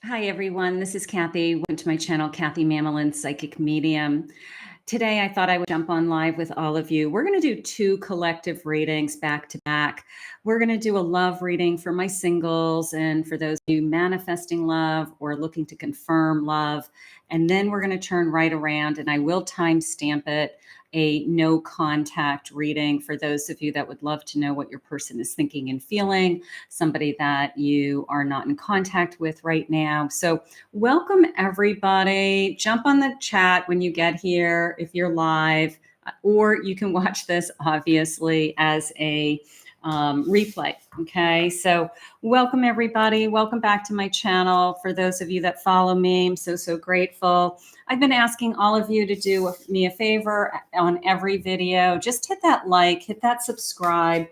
Hi, everyone. This is Kathy. Welcome to my channel, Kathy Mamolen, Psychic Medium. Today, I thought I would jump on live with all of you. We're going to do 2 collective readings back to back. We're going to do a love reading for my singles and for those of you manifesting love or looking to confirm love. And then we're going to turn right around and I will timestamp it, a no contact reading for those of you that would love to know what your person is thinking and feeling, somebody that you are not in contact with right now. So welcome, everybody. Jump on the chat when you get here if you're live, or you can watch this obviously as a replay. Okay, so welcome, everybody. Welcome back to my channel. For those of you that follow me, I'm so grateful. I've been asking all of you to do me a favor on every video. Just hit that like, hit that subscribe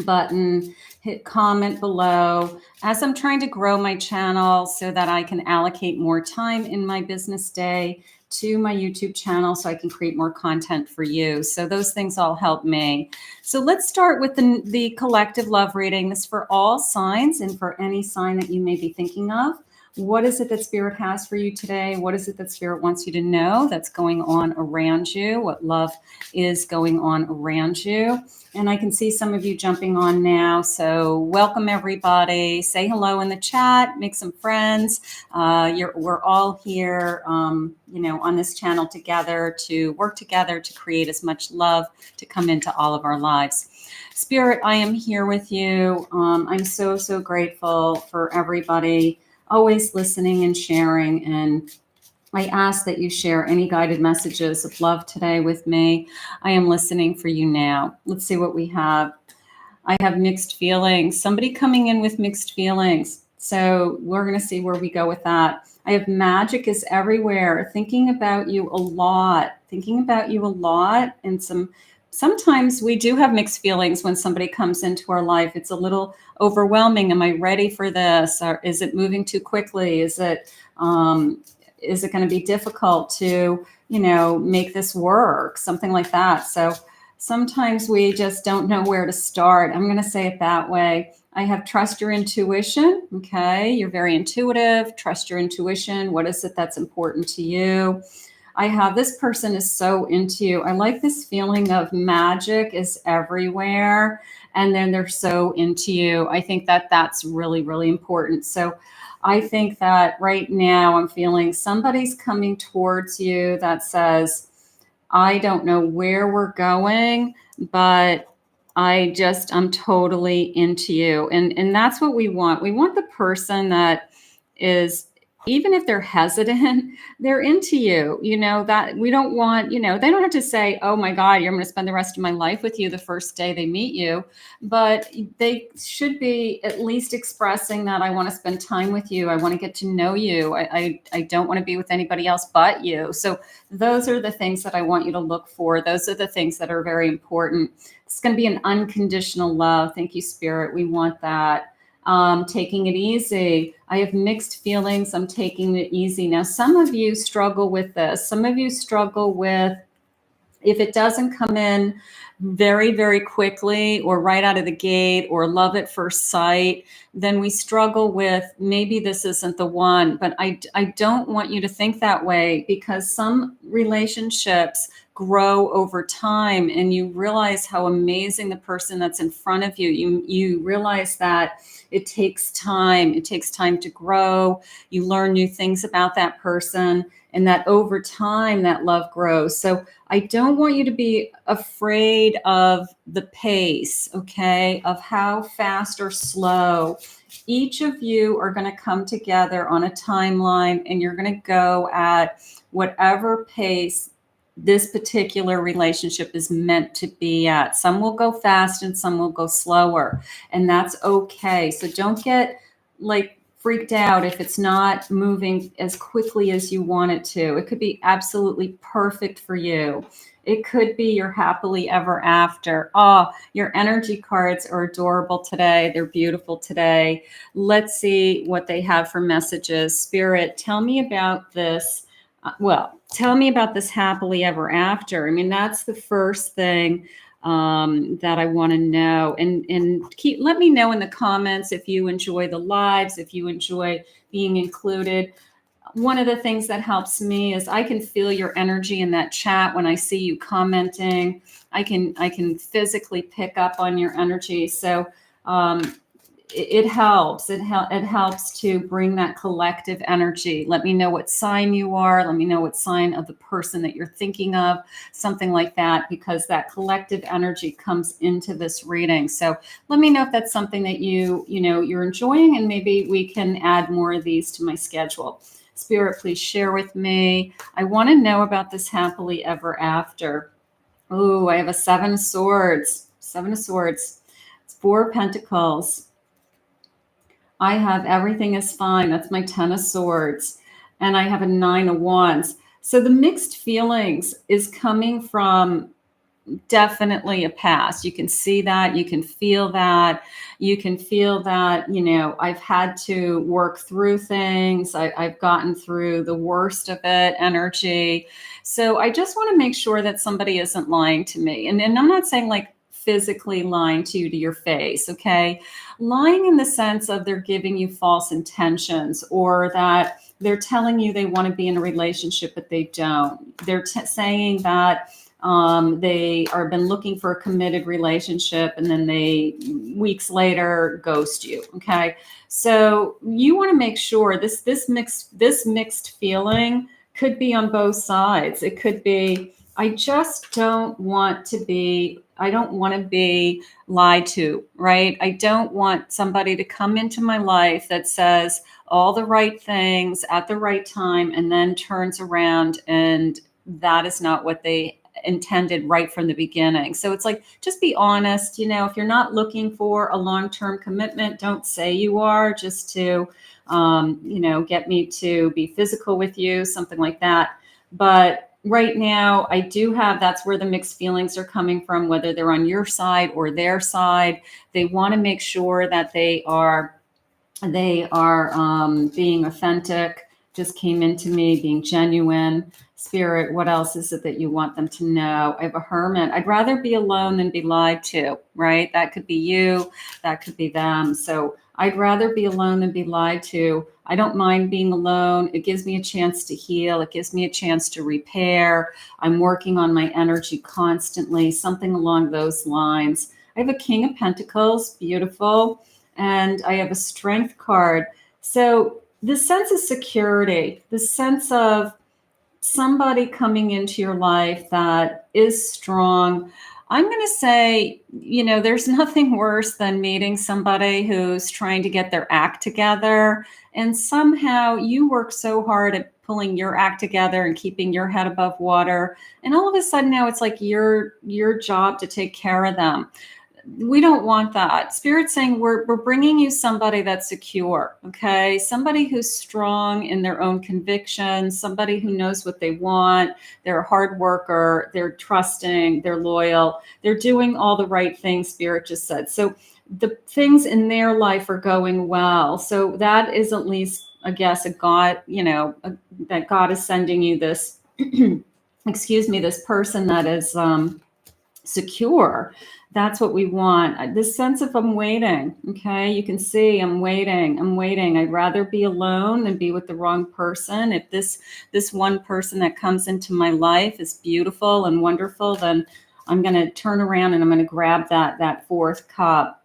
button, hit comment below as I'm trying to grow my channel so that I can allocate more time in my business day to my YouTube channel so I can create more content for you. So those things all help me. So let's start with the collective love reading. This is for all signs and for any sign that you may be thinking of. What is it that Spirit has for you today? What is it that Spirit wants you to know that's going on around you? What love is going on around you? And I can see some of you jumping on now. So welcome, everybody. Say hello in the chat. Make some friends. We're all here, on this channel together to work together to create as much love to come into all of our lives. Spirit, I am here with you. I'm so grateful for everybody always listening and sharing. And I ask that you share any guided messages of love today with me. I am listening for you now. Let's see what we have. I have mixed feelings. Somebody coming in with mixed feelings. So we're going to see where we go with that. I have magic is everywhere. Thinking about you a lot. And sometimes we do have mixed feelings when somebody comes into our life. It's a little overwhelming. Am I ready for this? Or is it moving too quickly? Is it going to be difficult to, make this work? Something like that. So sometimes we just don't know where to start. I'm going to say it that way. I have trust your intuition. Okay. You're very intuitive. Trust your intuition. What is it that's important to you? I have this person is so into you. I like this feeling of magic is everywhere. And then they're so into you. I think that that's really important. So I think that right now I'm feeling somebody's coming towards you that says, I don't know where we're going, but I'm totally into you. And that's what we want. We want the person that is, even if they're hesitant, they're into you, that we don't want, they don't have to say, oh my God, you're going to spend the rest of my life with you the first day they meet you. But they should be at least expressing that I want to spend time with you. I want to get to know you. I don't want to be with anybody else but you. So those are the things that I want you to look for. Those are the things that are very important. It's going to be an unconditional love. Thank you, Spirit. We want that. Taking it easy. I have mixed feelings. I'm taking it easy. Now, some of you struggle with this. Some of you struggle with, if it doesn't come in very quickly or right out of the gate or love at first sight, then we struggle with maybe this isn't the one. But I don't want you to think that way, because some relationships grow over time and you realize how amazing the person that's in front of you. You realize that it takes time. It takes time to grow. You learn new things about that person, and that over time that love grows. So I don't want you to be afraid of the pace, okay, of how fast or slow. Each of you are going to come together on a timeline, and you're going to go at whatever pace this particular relationship is meant to be at. Some will go fast and some will go slower, and that's okay. So don't get freaked out if it's not moving as quickly as you want it to. It could be absolutely perfect for you. It could be your happily ever after. Oh, your energy cards are adorable today. They're beautiful today. Let's see what they have for messages. Spirit, tell me about this. Tell me about this happily ever after. I mean, that's the first thing. that I want to know. And let me know in the comments if you enjoy the lives, if you enjoy being included. One of the things that helps me is I can feel your energy in that chat when I see you commenting. I can physically pick up on your energy. So it helps. It helps to bring that collective energy. Let me know what sign you are. Let me know what sign of the person that you're thinking of, something like that, because that collective energy comes into this reading. So let me know if that's something that you're enjoying, and maybe we can add more of these to my schedule. Spirit, please share with me. I want to know about this happily ever after. Oh, I have a 7 of swords. 7 of swords. It's 4 of pentacles. I have everything is fine. That's my 10 of swords. And I have a 9 of wands. So the mixed feelings is coming from definitely a past. You can see that. You can feel that. You can feel that, I've had to work through things. I've gotten through the worst of it, energy. So I just want to make sure that somebody isn't lying to me. And I'm not saying like physically lying to you to your face, okay? Lying in the sense of they're giving you false intentions, or that they're telling you they want to be in a relationship, but they don't. They're saying that they are been looking for a committed relationship, and then they weeks later ghost you. Okay. So you want to make sure this mixed feeling could be on both sides. It could be, I don't want to be lied to, right? I don't want somebody to come into my life that says all the right things at the right time and then turns around and that is not what they intended right from the beginning. So it's like, just be honest. If you're not looking for a long-term commitment, don't say you are, just to, get me to be physical with you, something like that. But right now, I do have, that's where the mixed feelings are coming from, whether they're on your side or their side. They want to make sure that they are being authentic. Just came into me, being genuine. Spirit, what else is it that you want them to know? I have a hermit. I'd rather be alone than be lied to, right? That could be you, that could be them. So I'd rather be alone than be lied to. I don't mind being alone. It gives me a chance to heal. It gives me a chance to repair. I'm working on my energy constantly, something along those lines. I have a King of Pentacles, beautiful. And I have a Strength card. So the sense of security, the sense of somebody coming into your life that is strong. I'm going to say, there's nothing worse than meeting somebody who's trying to get their act together. And somehow you work so hard at pulling your act together and keeping your head above water. And all of a sudden now it's like your job to take care of them. We don't want that. Spirit's saying we're bringing you somebody that's secure, okay? Somebody who's strong in their own convictions, somebody who knows what they want. They're a hard worker. They're trusting. They're loyal. They're doing all the right things, Spirit just said. So the things in their life are going well. So that is at least, I guess, a God, that God is sending you this, excuse me, this person that is secure. That's what we want. This sense of I'm waiting. Okay. You can see I'm waiting. I'd rather be alone than be with the wrong person. If this one person that comes into my life is beautiful and wonderful, then I'm going to turn around and I'm going to grab that 4th cup.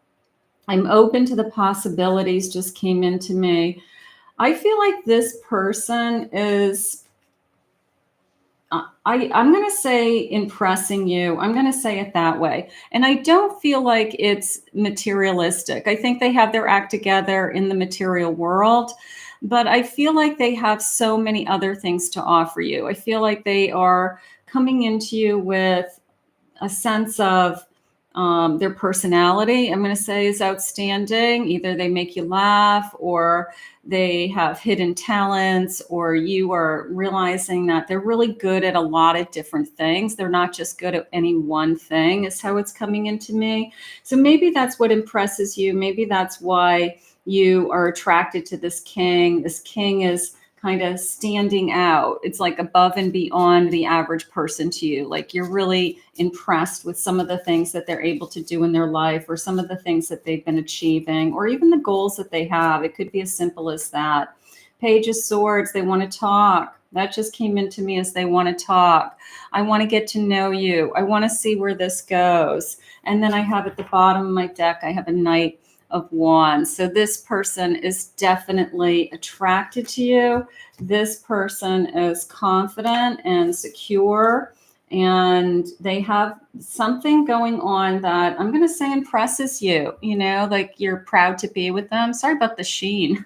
I'm open to the possibilities, just came into me. I feel like this person is, I'm going to say impressing you. I'm going to say it that way. And I don't feel like it's materialistic. I think they have their act together in the material world, but I feel like they have so many other things to offer you. I feel like they are coming into you with a sense of their personality, I'm going to say, is outstanding. Either they make you laugh, or they have hidden talents, or you are realizing that they're really good at a lot of different things. They're not just good at any one thing, is how it's coming into me. So maybe that's what impresses you. Maybe that's why you are attracted to this king. This king is kind of standing out. It's like above and beyond the average person to you. Like you're really impressed with some of the things that they're able to do in their life, or some of the things that they've been achieving, or even the goals that they have. It could be as simple as that. Page of Swords, they want to talk. That just came into me as they want to talk. I want to get to know you. I want to see where this goes. And then I have at the bottom of my deck, I have a Knight of Wands. So this person is definitely attracted to you. This person is confident and secure, and they have something going on that I'm going to say impresses you, you know, like you're proud to be with them. Sorry about the sheen.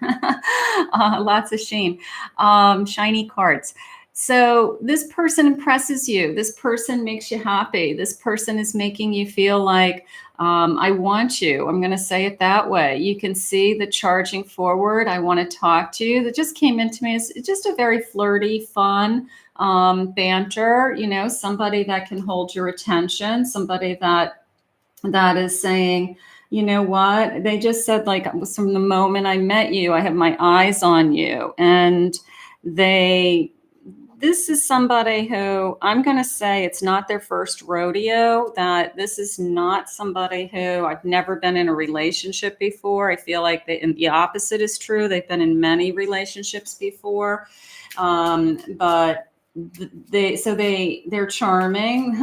Lots of sheen. Shiny cards. So this person impresses you. This person makes you happy. This person is making you feel like, I want you. I'm going to say it that way. You can see the charging forward. I want to talk to you. That just came into me as just a very flirty, fun, banter, you know, somebody that can hold your attention, somebody that is saying, you know what, they just said, like, from the moment I met you, I have my eyes on you. And this is somebody who I'm going to say it's not their first rodeo, that this is not somebody who I've never been in a relationship before. I feel like and the opposite is true. They've been in many relationships before. But they're charming,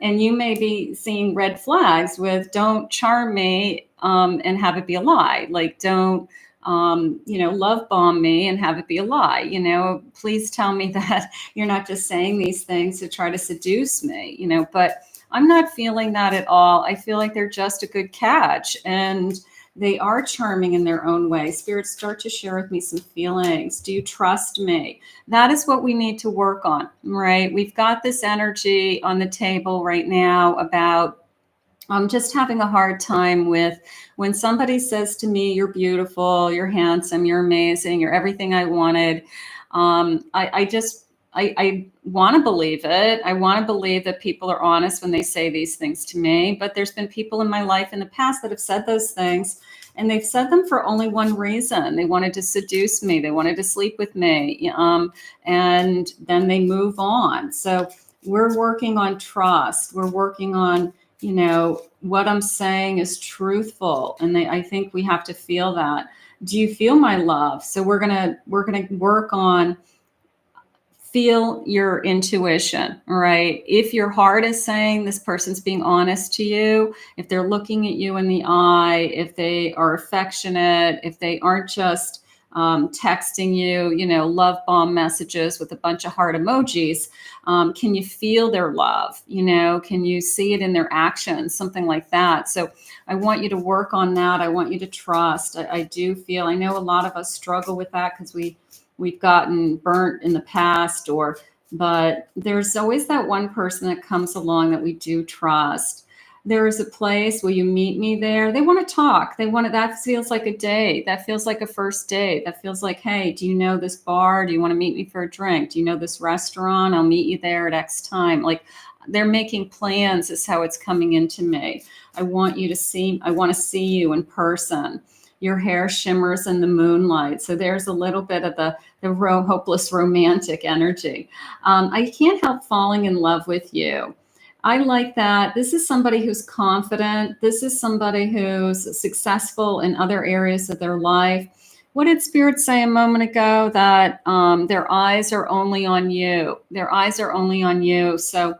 and you may be seeing red flags with don't charm me and have it be a lie. Like don't love bomb me and have it be a lie. You know, please tell me that you're not just saying these things to try to seduce me, you know, but I'm not feeling that at all. I feel like they're just a good catch, and they are charming in their own way. Spirits, start to share with me some feelings. Do you trust me? That is what we need to work on, right? We've got this energy on the table right now about just having a hard time with when somebody says to me, you're beautiful, you're handsome, you're amazing, you're everything I wanted. I want to believe it. I want to believe that people are honest when they say these things to me. But there's been people in my life in the past that have said those things, and they've said them for only one reason. They wanted to seduce me. They wanted to sleep with me. And then they move on. So we're working on trust. We're working on, you know, what I'm saying is truthful. And I think we have to feel that. Do you feel my love? So we're gonna work on feel your intuition, right? If your heart is saying this person's being honest to you, if they're looking at you in the eye, if they are affectionate, if they aren't just texting you, you know, love bomb messages with a bunch of heart emojis, can you feel their love? You know, can you see it in their actions? Something like that. So I want you to work on that. I want you to trust. I do feel, I know a lot of us struggle with that because we've gotten burnt in the past, but there's always that one person that comes along that we do trust. There is a place, will you meet me there? They want to talk. That feels like a date. That feels like a first date. That feels like, hey, do you know this bar? Do you want to meet me for a drink? Do you know this restaurant? I'll meet you there at X time. Like they're making plans is how it's coming into me. I want to see you in person. Your hair shimmers in the moonlight. So there's a little bit of the hopeless romantic energy. I can't help falling in love with you. I like that. This is somebody who's confident. This is somebody who's successful in other areas of their life. What did Spirit say a moment ago? That their eyes are only on you. Their eyes are only on you. So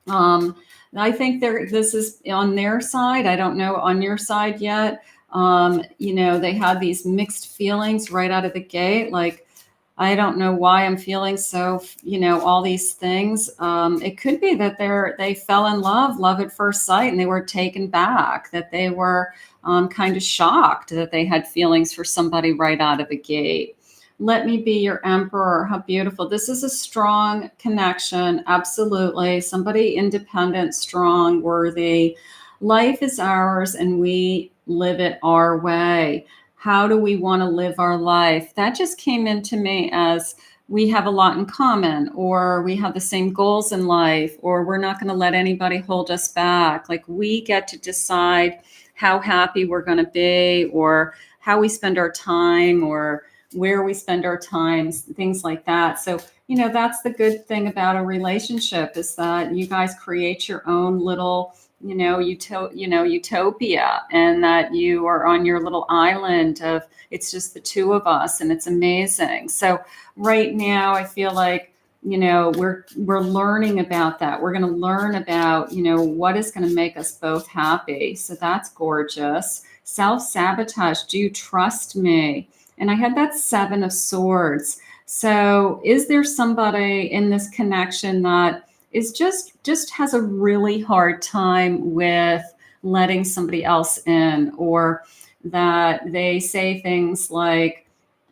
I think this is on their side. I don't know on your side yet. You know, they had these mixed feelings right out of the gate. Like, I don't know why I'm feeling so, you know, all these things. It could be that they fell in love at first sight, and they were taken back, that they were kind of shocked that they had feelings for somebody right out of the gate. Let me be your emperor. How beautiful. This is a strong connection. Absolutely. Somebody independent, strong, worthy. Life is ours, and we live it our way. How do we want to live our life? That just came into me as we have a lot in common, or we have the same goals in life, or we're not going to let anybody hold us back. Like we get to decide how happy we're going to be, or how we spend our time, or where we spend our times, things like that. So, that's the good thing about a relationship, is that you guys create your own little, utopia, and that you are on your little island of, it's just the two of us, and it's amazing. So right now I feel like, we're learning about that. We're going to learn about, what is going to make us both happy. So that's gorgeous. Self-sabotage. Do you trust me? And I had that 7 of Swords. So is there somebody in this connection that is just has a really hard time with letting somebody else in, or that they say things like,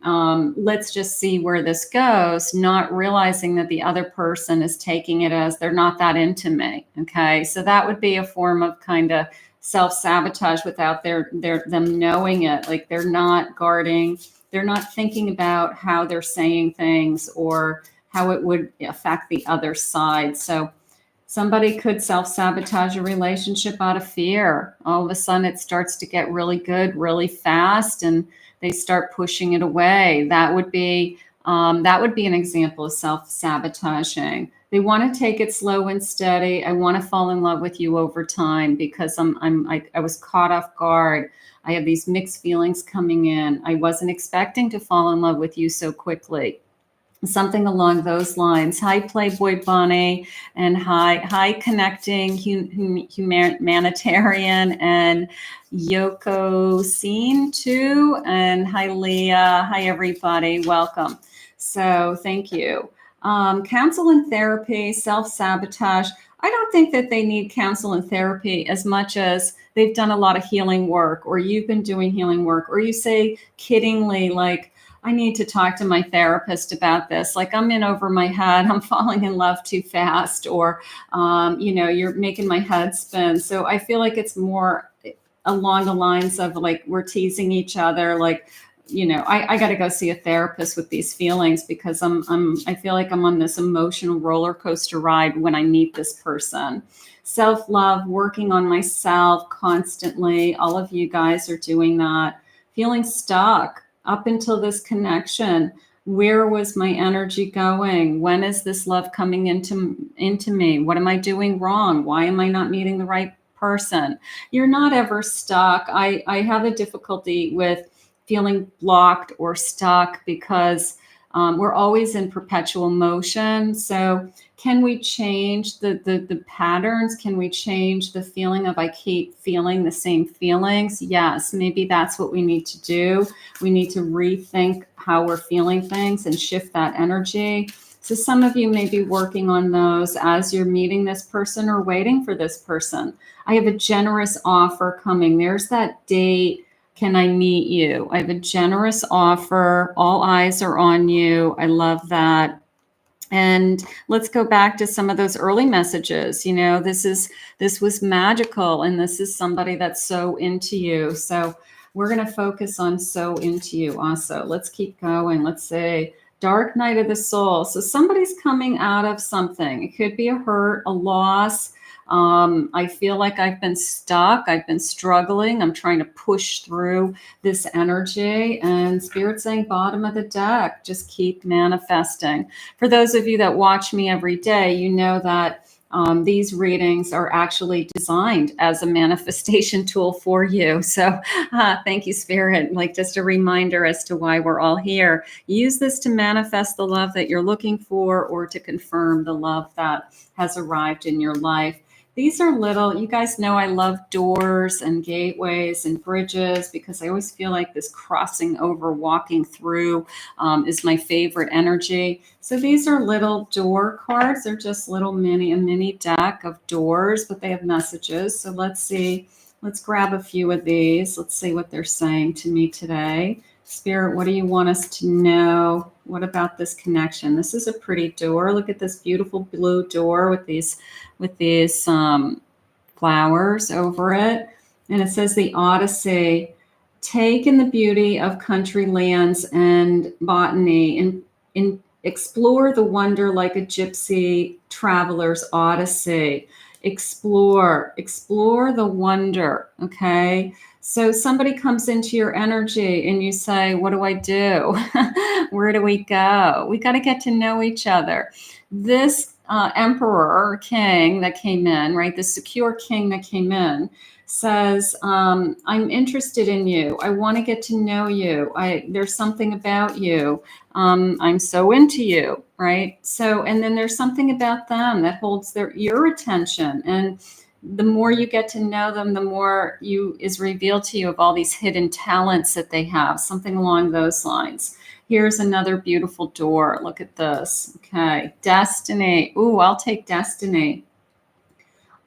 let's just see where this goes, not realizing that the other person is taking it as they're not that into me. Okay. So that would be a form of kind of self-sabotage without them knowing it. Like, they're not guarding, they're not thinking about how they're saying things or how it would affect the other side. So somebody could self-sabotage a relationship out of fear. All of a sudden it starts to get really good really fast, and they start pushing it away. That would be an example of self-sabotaging. They want to take it slow and steady. I want to fall in love with you over time because I was caught off guard. I have these mixed feelings coming in. I wasn't expecting to fall in love with you so quickly. Something along those lines. Hi, Playboy Bunny, and hi, Connecting Humanitarian, and Yoko Scene too, and hi, Leah. Hi, everybody. Welcome. So thank you. Counsel and therapy, self-sabotage. I don't think that they need counsel and therapy as much as they've done a lot of healing work, or you've been doing healing work, or you say kiddingly, like, I need to talk to my therapist about this. Like, I'm in over my head. I'm falling in love too fast, or, you're making my head spin. So I feel like it's more along the lines of, like, we're teasing each other. Like, I got to go see a therapist with these feelings because I feel like I'm on this emotional roller coaster ride when I meet this person. Self-love, working on myself constantly. All of you guys are doing that. Feeling stuck. Up until this connection, where was my energy going? When is this love coming into me? What am I doing wrong? Why am I not meeting the right person? You're not ever stuck. I have a difficulty with feeling blocked or stuck because we're always in perpetual motion. So can we change the patterns? Can we change the feeling of I keep feeling the same feelings? Yes, maybe that's what we need to do. We need to rethink how we're feeling things and shift that energy. So some of you may be working on those as you're meeting this person or waiting for this person. I have a generous offer coming. There's that date. Can I meet you? I have a generous offer. All eyes are on you. I love that. And let's go back to some of those early messages. This was magical, and this is somebody that's so into you. So we're going to focus on so into you also. Let's keep going. Let's say dark night of the soul. So somebody's coming out of something. It could be a hurt, a loss. I feel like I've been stuck. I've been struggling. I'm trying to push through this energy, and Spirit saying bottom of the deck, just keep manifesting. For those of you that watch me every day, you know that these readings are actually designed as a manifestation tool for you. So thank you, Spirit. Like, just a reminder as to why we're all here. Use this to manifest the love that you're looking for, or to confirm the love that has arrived in your life. These are little, you guys know I love doors and gateways and bridges because I always feel like this crossing over, walking through is my favorite energy. So these are little door cards. They're just a mini deck of doors, but they have messages. So let's see, let's grab a few of these. Let's see what they're saying to me today. Spirit, what do you want us to know? What about this connection? This is a pretty door. Look at this beautiful blue door with these flowers over it. And it says the Odyssey. Take in the beauty of country lands and botany, and explore the wonder like a gypsy traveler's odyssey. Explore the wonder. Okay. So somebody comes into your energy and you say, what do I do? Where do we go? We got to get to know each other. This emperor or king that came in, right? The secure king that came in says, I'm interested in you. I want to get to know you. There's something about you. I'm so into you, right? So, and then there's something about them that holds your attention. And the more you get to know them, the more is revealed to you of all these hidden talents that they have, something along those lines. Here's another beautiful door. Look at this. Okay. Destiny. Ooh, I'll take destiny.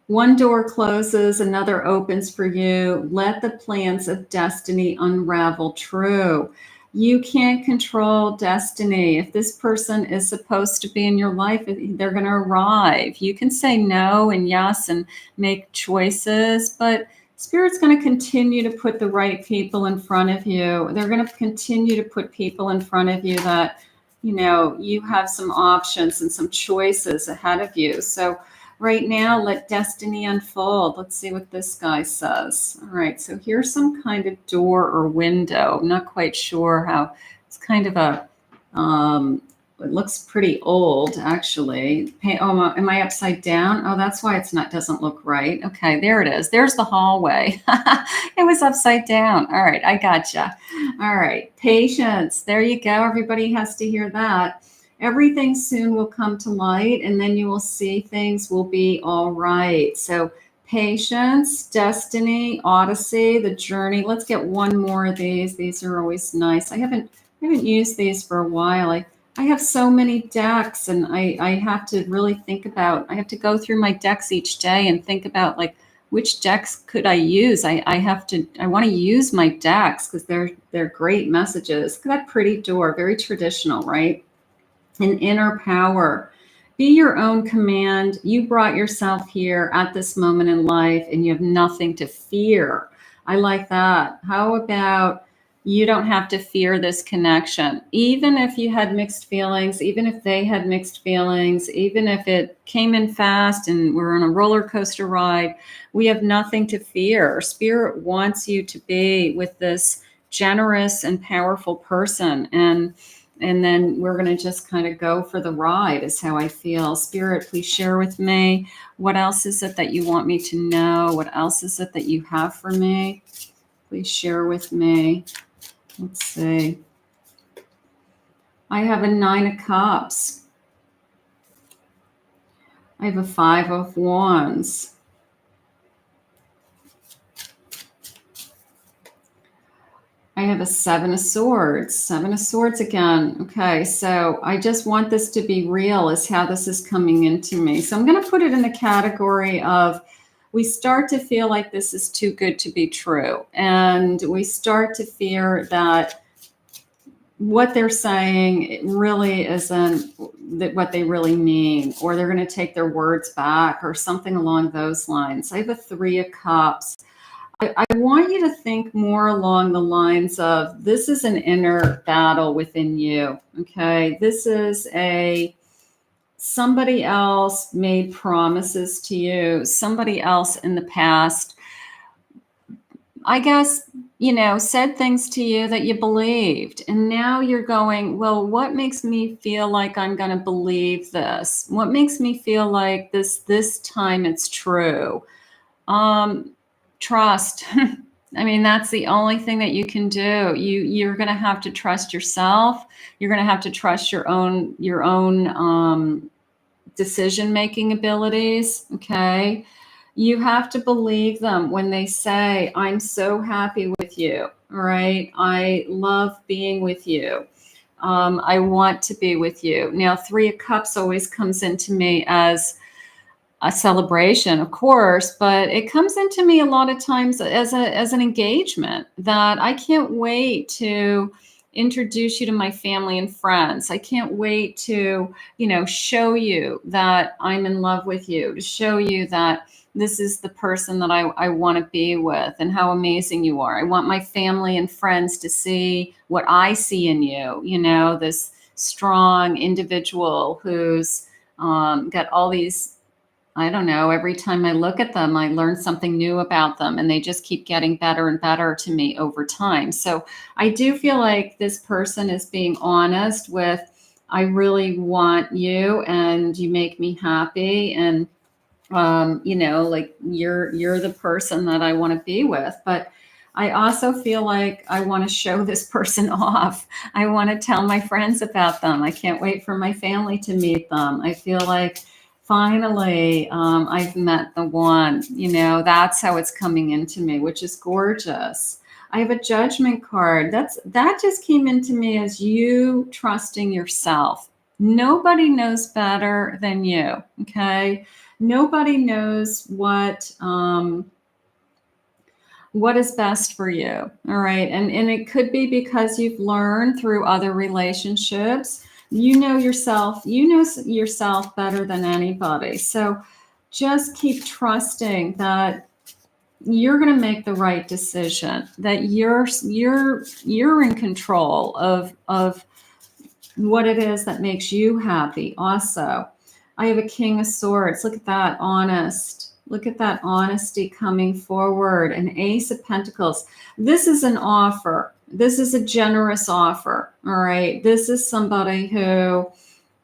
One door closes, another opens for you. Let the plans of destiny unravel. True. You can't control destiny. If this person is supposed to be in your life, they're going to arrive. You can say no and yes and make choices, but Spirit's going to continue to put the right people in front of you. They're going to continue to put people in front of you that, you have some options and some choices ahead of you. So right now, let destiny unfold. Let's see what this guy says. All right, so here's some kind of door or window. I'm not quite sure how. It's kind of it looks pretty old, actually. Oh, am I upside down? Oh, that's why doesn't look right. Okay, there it is. There's the hallway. It was upside down. All right, I gotcha. All right, patience. There you go. Everybody has to hear that. Everything soon will come to light, and then you will see things will be all right. So patience, destiny, odyssey, the journey. Let's get one more of these. These are always nice. I haven't used these for a while. I have so many decks, and I have to really think about, I have to go through my decks each day and think about like, which decks could I use? I want to use my decks because they're great messages. Look at that pretty door, very traditional, right? An inner power. Be your own command. You brought yourself here at this moment in life and you have nothing to fear. I like that. How about you don't have to fear this connection? Even if you had mixed feelings, even if they had mixed feelings, even if it came in fast and we're on a roller coaster ride, we have nothing to fear. Spirit wants you to be with this generous and powerful person. And then we're going to just kind of go for the ride is how I feel. Spirit, please share with me. What else is it that you want me to know? What else is it that you have for me? Please share with me. Let's see. I have a 9 of Cups. I have a 5 of Wands. I have a 7 of Swords. 7 of Swords again. Okay, so I just want this to be real is how this is coming into me. So I'm going to put it in the category of we start to feel like this is too good to be true. And we start to fear that what they're saying really isn't what they really mean, or they're going to take their words back or something along those lines. I have a 3 of Cups. I want you to think more along the lines of this is an inner battle within you. Okay. This is somebody else made promises to you, somebody else in the past, I guess, said things to you that you believed. And now you're going, well, what makes me feel like I'm going to believe this? What makes me feel like this time it's true? Trust. I mean, that's the only thing that you can do. You're going to have to trust yourself. You're going to have to trust your own decision-making abilities. Okay. You have to believe them when they say, I'm so happy with you. All right. I love being with you. I want to be with you. Now, 3 of Cups always comes into me as a celebration, of course, but it comes into me a lot of times as an engagement that I can't wait to introduce you to my family and friends. I can't wait to, show you that I'm in love with you, to show you that this is the person that I want to be with and how amazing you are. I want my family and friends to see what I see in you, this strong individual who's got all these I don't know, every time I look at them, I learn something new about them, and they just keep getting better and better to me over time. So I do feel like this person is being honest with, I really want you and you make me happy. And like you're the person that I want to be with. But I also feel like I want to show this person off. I want to tell my friends about them. I can't wait for my family to meet them. I feel like finally I've met the one. That's how it's coming into me, which is gorgeous. I have a judgment card. That just came into me as you trusting yourself. Nobody knows better than you. Okay. Nobody knows what is best for you. All right. And it could be because you've learned through other relationships. You know yourself better than anybody. So just keep trusting that you're going to make the right decision, that you're in control of what it is that makes you happy. Also, I have a King of Swords. Look at that, honest. Look at that honesty coming forward. An Ace of Pentacles. This is an offer. This is a generous offer. All right. This is somebody who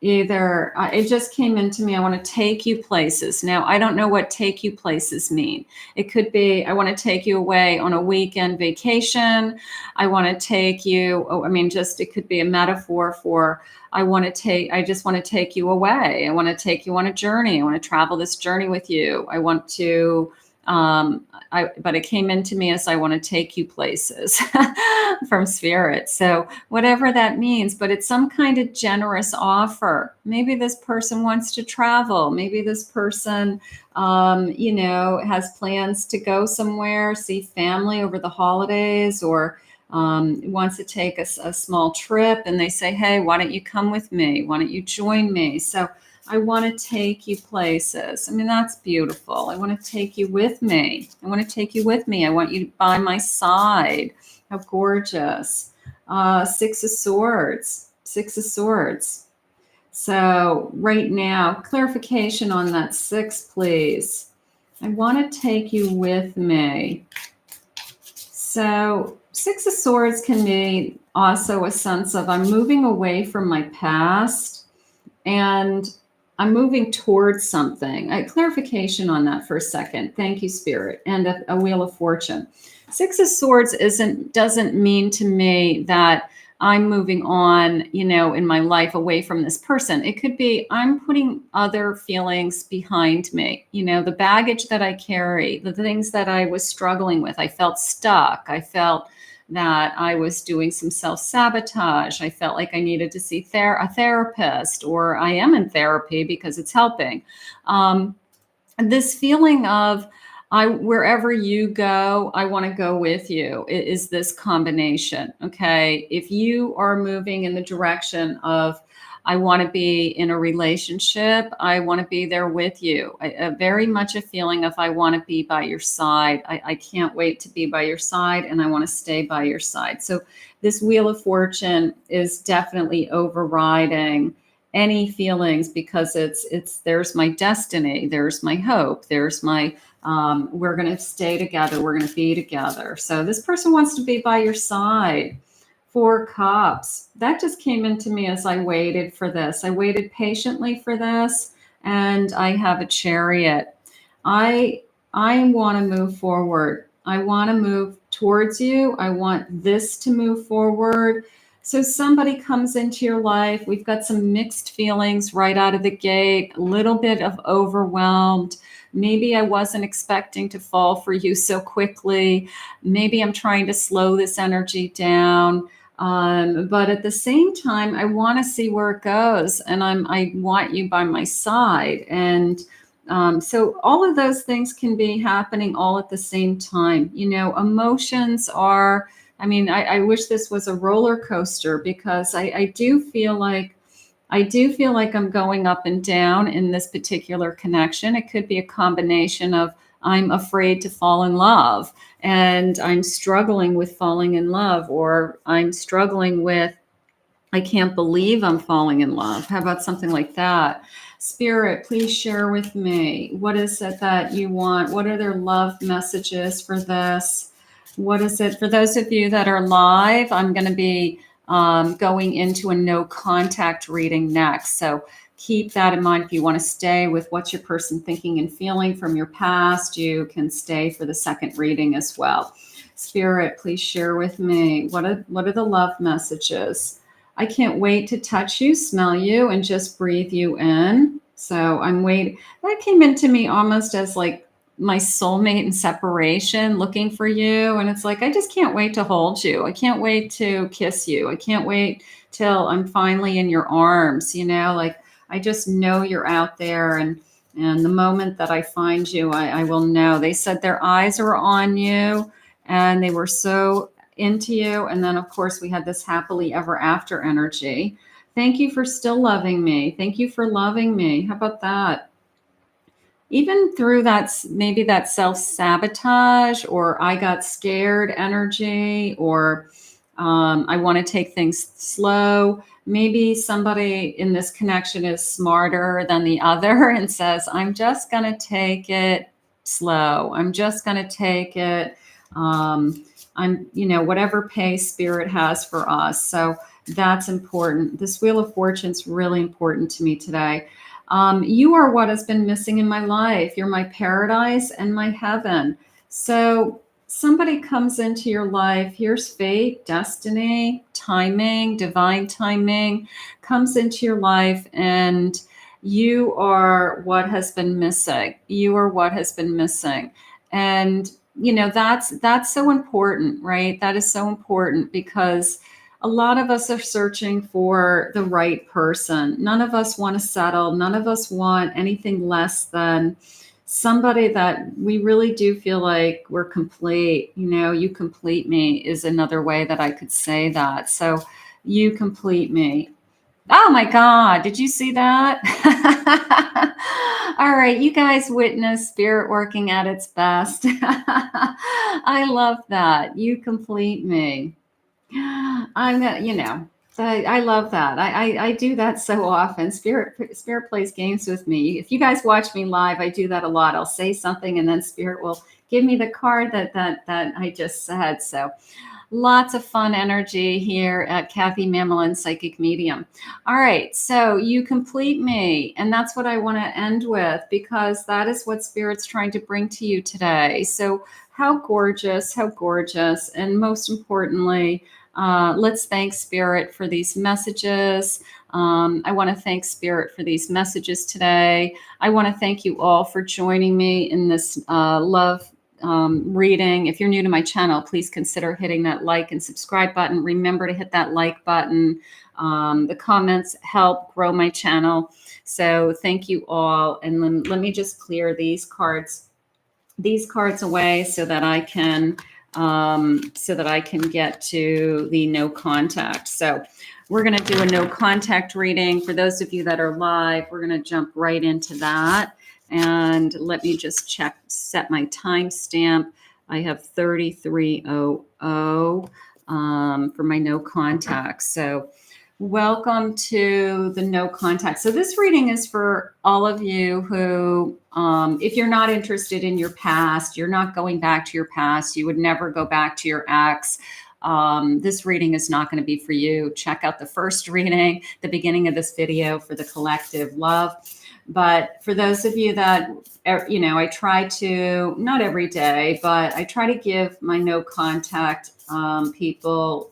either, it just came into me, I want to take you places. Now, I don't know what take you places mean. It could be, I want to take you away on a weekend vacation. I want to take you, it could be a metaphor for, I just want to take you away. I want to take you on a journey. I want to travel this journey with you. I want to, but it came into me as I want to take you places from spirit. So whatever that means, but it's some kind of generous offer. Maybe this person wants to travel. Maybe this person, has plans to go somewhere, see family over the holidays, or wants to take a small trip, and they say, hey, why don't you come with me? Why don't you join me? So I want to take you places. That's beautiful. I want to take you with me. I want to take you with me. I want you by my side. How gorgeous. Six of Swords. Six of Swords. So right now, clarification on that 6, please. I want to take you with me. So 6 of Swords can be also a sense of I'm moving away from my past and I'm moving towards something. Clarification on that for a second. Thank you, Spirit. And a Wheel of Fortune. 6 of Swords doesn't mean to me that I'm moving on, in my life away from this person. It could be I'm putting other feelings behind me, the baggage that I carry, the things that I was struggling with. I felt stuck. I felt that I was doing some self-sabotage. I felt like I needed to see a therapist, or I am in therapy because it's helping. This feeling of wherever you go, I want to go with you is this combination. Okay. If you are moving in the direction of, I want to be in a relationship, I want to be there with you. Very much a feeling of, I want to be by your side. I can't wait to be by your side, and I want to stay by your side. So this Wheel of Fortune is definitely overriding any feelings, because it's there's my destiny, there's my hope, there's my we're going to stay together, we're going to be together. So this person wants to be by your side. 4 Cups. That just came into me as I waited for this. I waited patiently for this, and I have a Chariot. I want to move forward. I want to move towards you. I want this to move forward. So somebody comes into your life. We've got some mixed feelings right out of the gate, a little bit of overwhelmed. Maybe I wasn't expecting to fall for you so quickly. Maybe I'm trying to slow this energy down. But at the same time, I want to see where it goes, and I want you by my side. And so all of those things can be happening all at the same time. Emotions are, I wish this was a roller coaster, because I do feel like I'm going up and down in this particular connection. It could be a combination of, I'm afraid to fall in love, and I'm struggling with falling in love, or I'm struggling with I can't believe I'm falling in love. How about something like that? Spirit, please share with me. What is it that you want? What are their love messages for this? What is it? For those of you that are live, I'm going to be going into a no contact reading next. So keep that in mind. If you want to stay with what's your person thinking and feeling from your past, you can stay for the second reading as well. Spirit, please share with me. What are the love messages? I can't wait to touch you, smell you, and just breathe you in. So I'm waiting. That came into me almost as like my soulmate in separation, looking for you. And it's like, I just can't wait to hold you. I can't wait to kiss you. I can't wait till I'm finally in your arms, like I just know you're out there. And the moment that I find you, I will know. They said their eyes are on you and they were so into you. And then, of course, we had this happily ever after energy. Thank you for still loving me. Thank you for loving me. How about that? Even through that, maybe that self-sabotage or I got scared energy, or I want to take things slow. Maybe somebody in this connection is smarter than the other and says, I'm just going to take it slow. I'm just going to take it. Whatever pace spirit has for us. So that's important. This Wheel of Fortune's really important to me today. You are what has been missing in my life. You're my paradise and my heaven. So somebody comes into your life. Here's fate, destiny, timing, divine timing comes into your life, and you are what has been missing. You are what has been missing. And that's so important, right? That is so important because a lot of us are searching for the right person. None of us want to settle. None of us want anything less than somebody that we really do feel like we're complete. You complete me is another way that I could say that. So you complete me. Oh my God, did you see that? All right, you guys witness spirit working at its best. I love that. You complete me. I'm gonna, I love that. I do that so often. Spirit plays games with me. If you guys watch me live, I do that a lot. I'll say something and then spirit will give me the card that I just said. So lots of fun energy here at Kathy Mamolen Psychic Medium. All right, so you complete me. And that's what I want to end with, because that is what Spirit's trying to bring to you today. So how gorgeous, how gorgeous. And most importantly, let's thank Spirit for these messages. I want to thank Spirit for these messages today. I want to thank you all for joining me in this love reading. If you're new to my channel, please consider hitting that like and subscribe button. Remember to hit that like button. The comments help grow my channel. So thank you all. And then let me just clear these cards away so that I can get to the no contact. So we're going to do a no contact reading. For those of you that are live, we're going to jump right into that. And let me just set my timestamp. I have 3300 for my no contact. So welcome to the no contact. So this reading is for all of you who, if you're not interested in your past, you're not going back to your past, you would never go back to your ex. This reading is not going to be for you. Check out the first reading, the beginning of this video, for the collective love. But for those of you that, I try to, not every day, but I try to give my no contact people,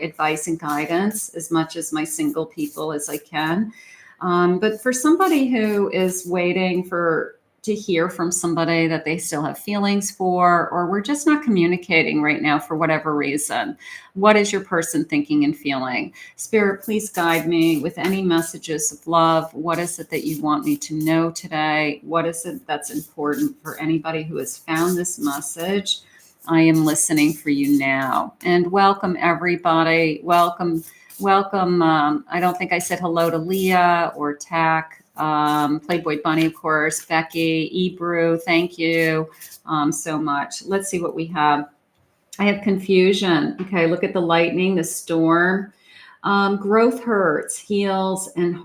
advice and guidance as much as my single people as I can. But for somebody who is waiting to hear from somebody that they still have feelings for, or we're just not communicating right now for whatever reason, what is your person thinking and feeling? Spirit, please guide me with any messages of love. What is it that you want me to know today? What is it that's important for anybody who has found this message? I am listening for you now. And welcome, everybody. Welcome. I don't think I said hello to Leah or Tack. Playboy Bunny, of course, Becky, Ebrew, thank you so much. Let's see what we have. I have confusion. Okay, look at the lightning, the storm. Growth hurts, heals, and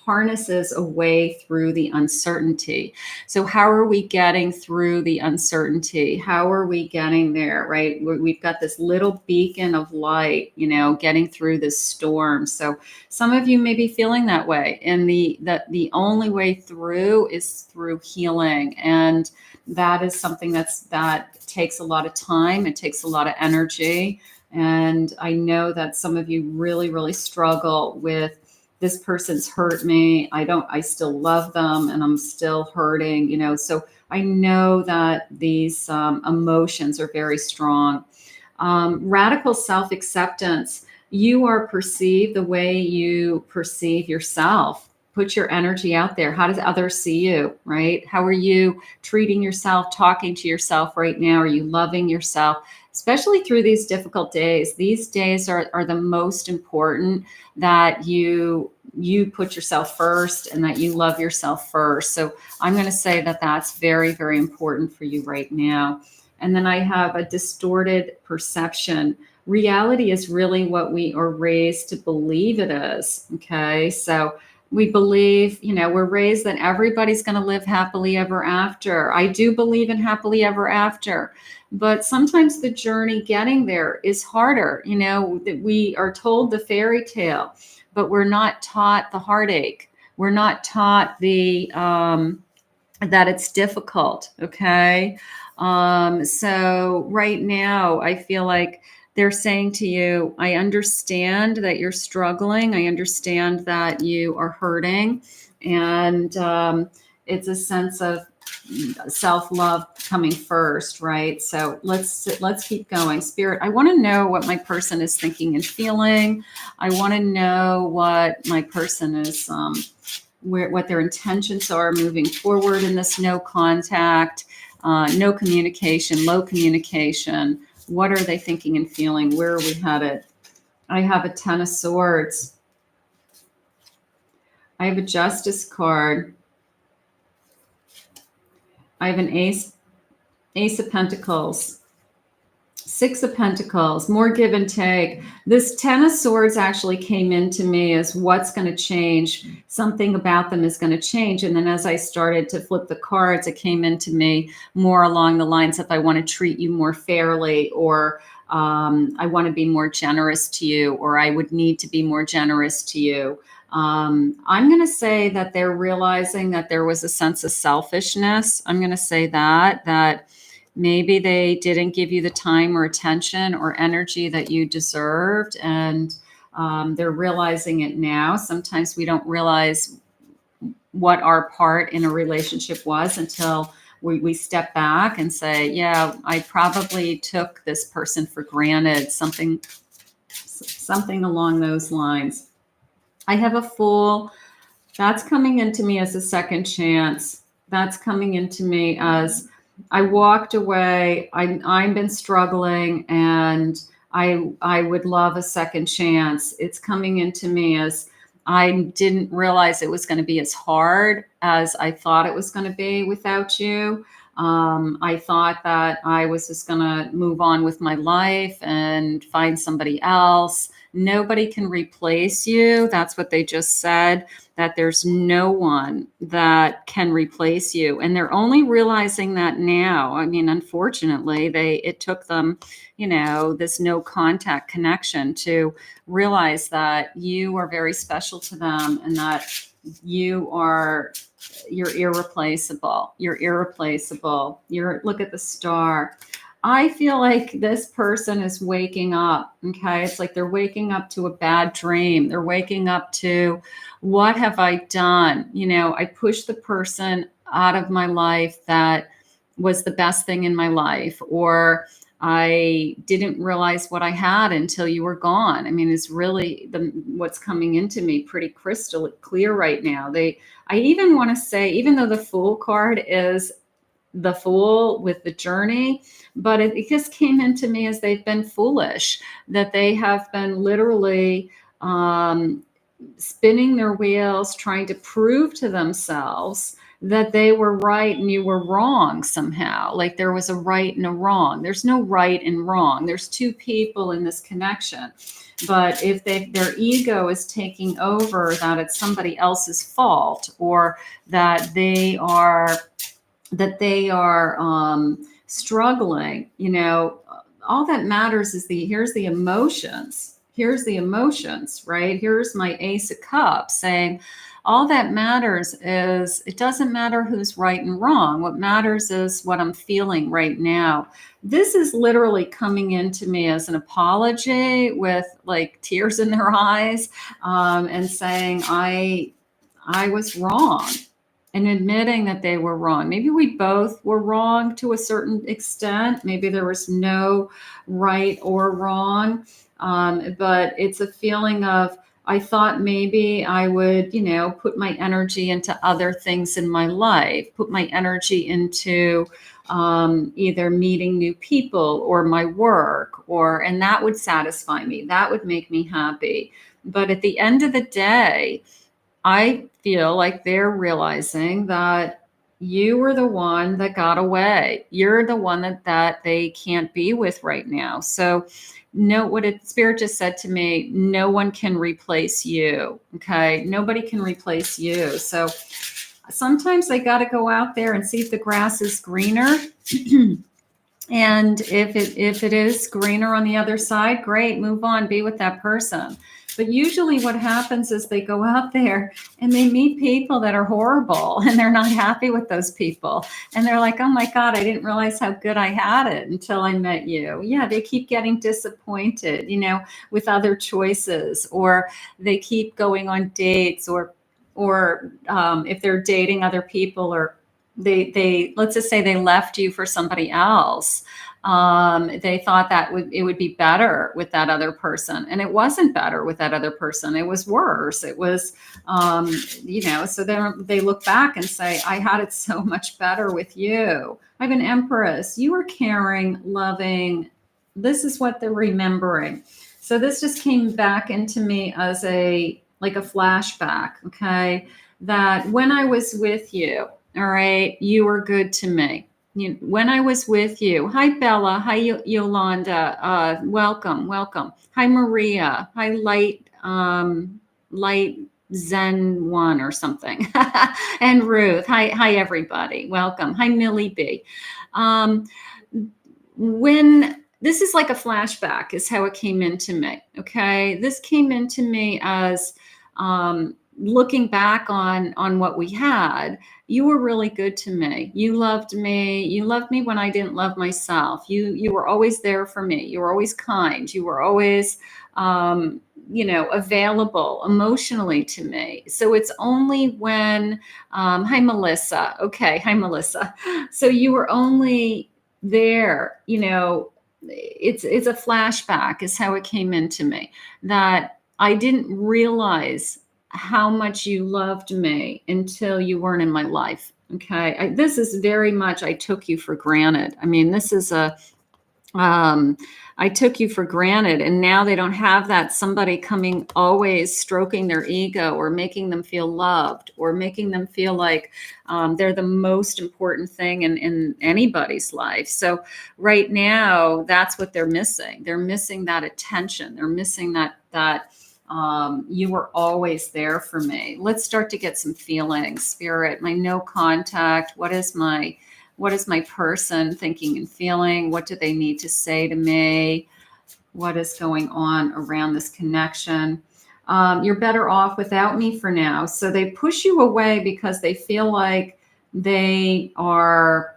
harnesses a way through the uncertainty. So how are we getting through the uncertainty? How are we getting there, right? We've got this little beacon of light, you know, getting through this storm. So some of you may be feeling that way. And the only way through is through healing. And that is something that takes a lot of time. It takes a lot of energy. And I know that some of you really, really struggle with, this person's hurt me. I still love them and I'm still hurting, you know. So I know that these emotions are very strong. Radical self-acceptance. You are perceived the way you perceive yourself. Put your energy out there. How does others see you, right? How are you treating yourself, talking to yourself right now? Are you loving yourself? Especially through these difficult days. These days are the most important, that you put yourself first and that you love yourself first. So I'm going to say that that's very, very important for you right now. And then I have a distorted perception. Reality is really what we are raised to believe it is. Okay. So we believe, you know, we're raised that everybody's going to live happily ever after. I do believe in happily ever after, but sometimes the journey getting there is harder. You know, that we are told the fairy tale, but we're not taught the heartache. We're not taught the that it's difficult. Okay. So right now, I feel like they're saying to you, I understand that you're struggling. I understand that you are hurting. And it's a sense of self-love coming first, right? So let's keep going. Spirit, I want to know what my person is thinking and feeling. I want to know what my person is what their intentions are moving forward in this no contact, no communication, low communication. What are they thinking and feeling? Where are we headed? I have a 10 of Swords. I have a Justice card. I have an Ace of Pentacles. 6 of Pentacles, more give and take. This 10 of Swords actually came into me as what's going to change. Something about them is going to change. And then as I started to flip the cards, it came into me more along the lines of, I want to treat you more fairly, or I want to be more generous to you, or I would need to be more generous to you. I'm going to say that they're realizing that there was a sense of selfishness. I'm going to say that maybe they didn't give you the time or attention or energy that you deserved. And they're realizing it now. Sometimes we don't realize what our part in a relationship was until we step back and say, yeah, I probably took this person for granted, something along those lines. I have a Fool. That's coming into me as a second chance. That's coming into me as, I walked away. I've been struggling, and I would love a second chance. It's coming into me as, I didn't realize it was going to be as hard as I thought it was going to be without you. I thought that I was just going to move on with my life and find somebody else. Nobody can replace you. That's what they just said, that there's no one that can replace you. And they're only realizing that now. I mean, unfortunately, it took them, you know, this no contact connection to realize that you are very special to them, and that you're irreplaceable. You're irreplaceable. Look at the Star. I feel like this person is waking up. Okay. It's like they're waking up to a bad dream. They're waking up to, what have I done? You know, I pushed the person out of my life that was the best thing in my life, or I didn't realize what I had until you were gone. I mean, it's really what's coming into me pretty crystal clear right now. I even want to say, even though the Fool card is the Fool with the journey, but it just came into me as they've been foolish, that they have been literally spinning their wheels, trying to prove to themselves that they were right and you were wrong somehow. Like there was a right and a wrong. There's no right and wrong. There's two people in this connection. But if their ego is taking over, that it's somebody else's fault, or that they are struggling, all that matters is here's the emotions. Here's the emotions, right? Here's my Ace of Cups saying, all that matters is, it doesn't matter who's right and wrong. What matters is what I'm feeling right now. This is literally coming into me as an apology with like tears in their eyes, and saying, I was wrong, and admitting that they were wrong. Maybe we both were wrong to a certain extent. Maybe there was no right or wrong. But it's a feeling of, I thought maybe I would, put my energy into other things in my life, put my energy into either meeting new people or my work, and that would satisfy me. That would make me happy. But at the end of the day, I feel like they're realizing that you were the one that got away. You're the one that they can't be with right now. So what Spirit just said to me, no one can replace you. Okay. Nobody can replace you. So sometimes they got to go out there and see if the grass is greener. And if it is greener on the other side, great, move on, be with that person. But usually what happens is they go out there and they meet people that are horrible, and they're not happy with those people. And they're like, oh my God, I didn't realize how good I had it until I met you. Yeah, they keep getting disappointed, with other choices, or they keep going on dates, or if they're dating other people, or they let's just say they left you for somebody else. They thought it would be better with that other person, and it wasn't better with that other person. It was worse. It was, so then they look back and say, I had it so much better with you. I have an Empress. You were caring, loving. This is what they're remembering. So this just came back into me as a flashback. Okay. That when I was with you, all right, you were good to me. When I was with you. Hi, Bella. Hi, Yolanda. Welcome. Hi, Maria. Hi, Light Zen One or something. And Ruth. Hi, everybody. Welcome. Hi, Millie B. When this is like a flashback is how it came into me. Okay. This came into me as, looking back on what we had. You were really good to me. You loved me. You loved me when I didn't love myself. You were always there for me. You were always kind. You were always, available emotionally to me. So it's only when, hi, Melissa. Okay. Hi, Melissa. So you were only there, it's a flashback is how it came into me, that I didn't realize how much you loved me until you weren't in my life. Okay. This is very much, I took you for granted. I mean, this is I took you for granted, and now they don't have that somebody coming, always stroking their ego, or making them feel loved, or making them feel like they're the most important thing in anybody's life. So right now, that's what they're missing. They're missing that attention. They're missing that you were always there for me. Let's start to get some feelings. Spirit, my no contact. What is my person thinking and feeling? What do they need to say to me? What is going on around this connection? You're better off without me for now. So they push you away because they feel like they are,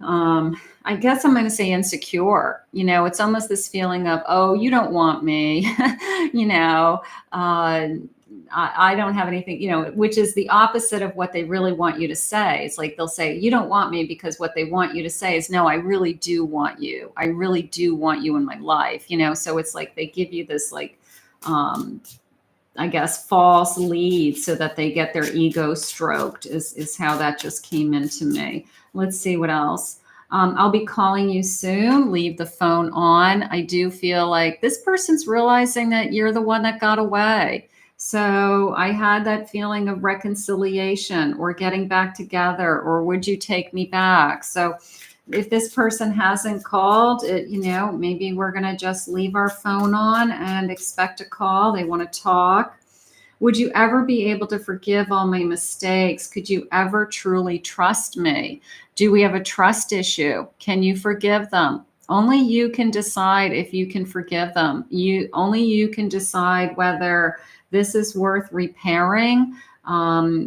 I guess I'm going to say insecure. It's almost this feeling of, oh, you don't want me, I don't have anything, which is the opposite of what they really want you to say. It's like they'll say, you don't want me, because what they want you to say is, no, I really do want you. I really do want you in my life, So it's like they give you this I guess, false lead so that they get their ego stroked is how that just came into me. Let's see what else. I'll be calling you soon. Leave the phone on. I do feel like this person's realizing that you're the one that got away. So I had that feeling of reconciliation, or getting back together, or would you take me back? So if this person hasn't called, maybe we're going to just leave our phone on and expect a call. They want to talk. Would you ever be able to forgive all my mistakes? Could you ever truly trust me? Do we have a trust issue? Can you forgive them? Only you can decide if you can forgive them. Only you can decide whether this is worth repairing.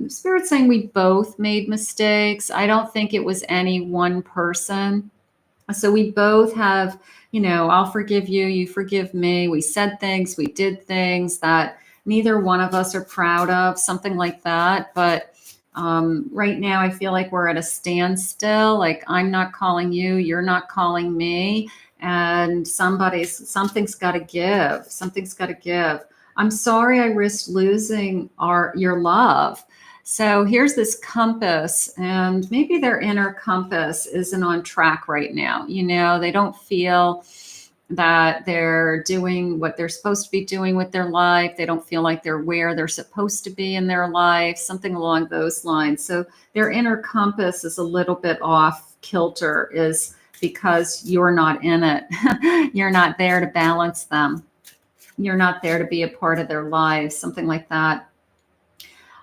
Spirit's saying we both made mistakes. I don't think it was any one person. So we both have, I'll forgive you, you forgive me. We said things, we did things that neither one of us are proud of, something like that. But right now I feel like we're at a standstill. Like I'm not calling you, you're not calling me, and something's got to give. Something's got to give. I'm sorry I risked losing your love. So here's this compass, and maybe their inner compass isn't on track right now. They don't feel that they're doing what they're supposed to be doing with their life. They don't feel like they're where they're supposed to be in their life, something along those lines. So their inner compass is a little bit off kilter, is because you're not in it. You're not there to balance them. You're not there to be a part of their lives, something like that.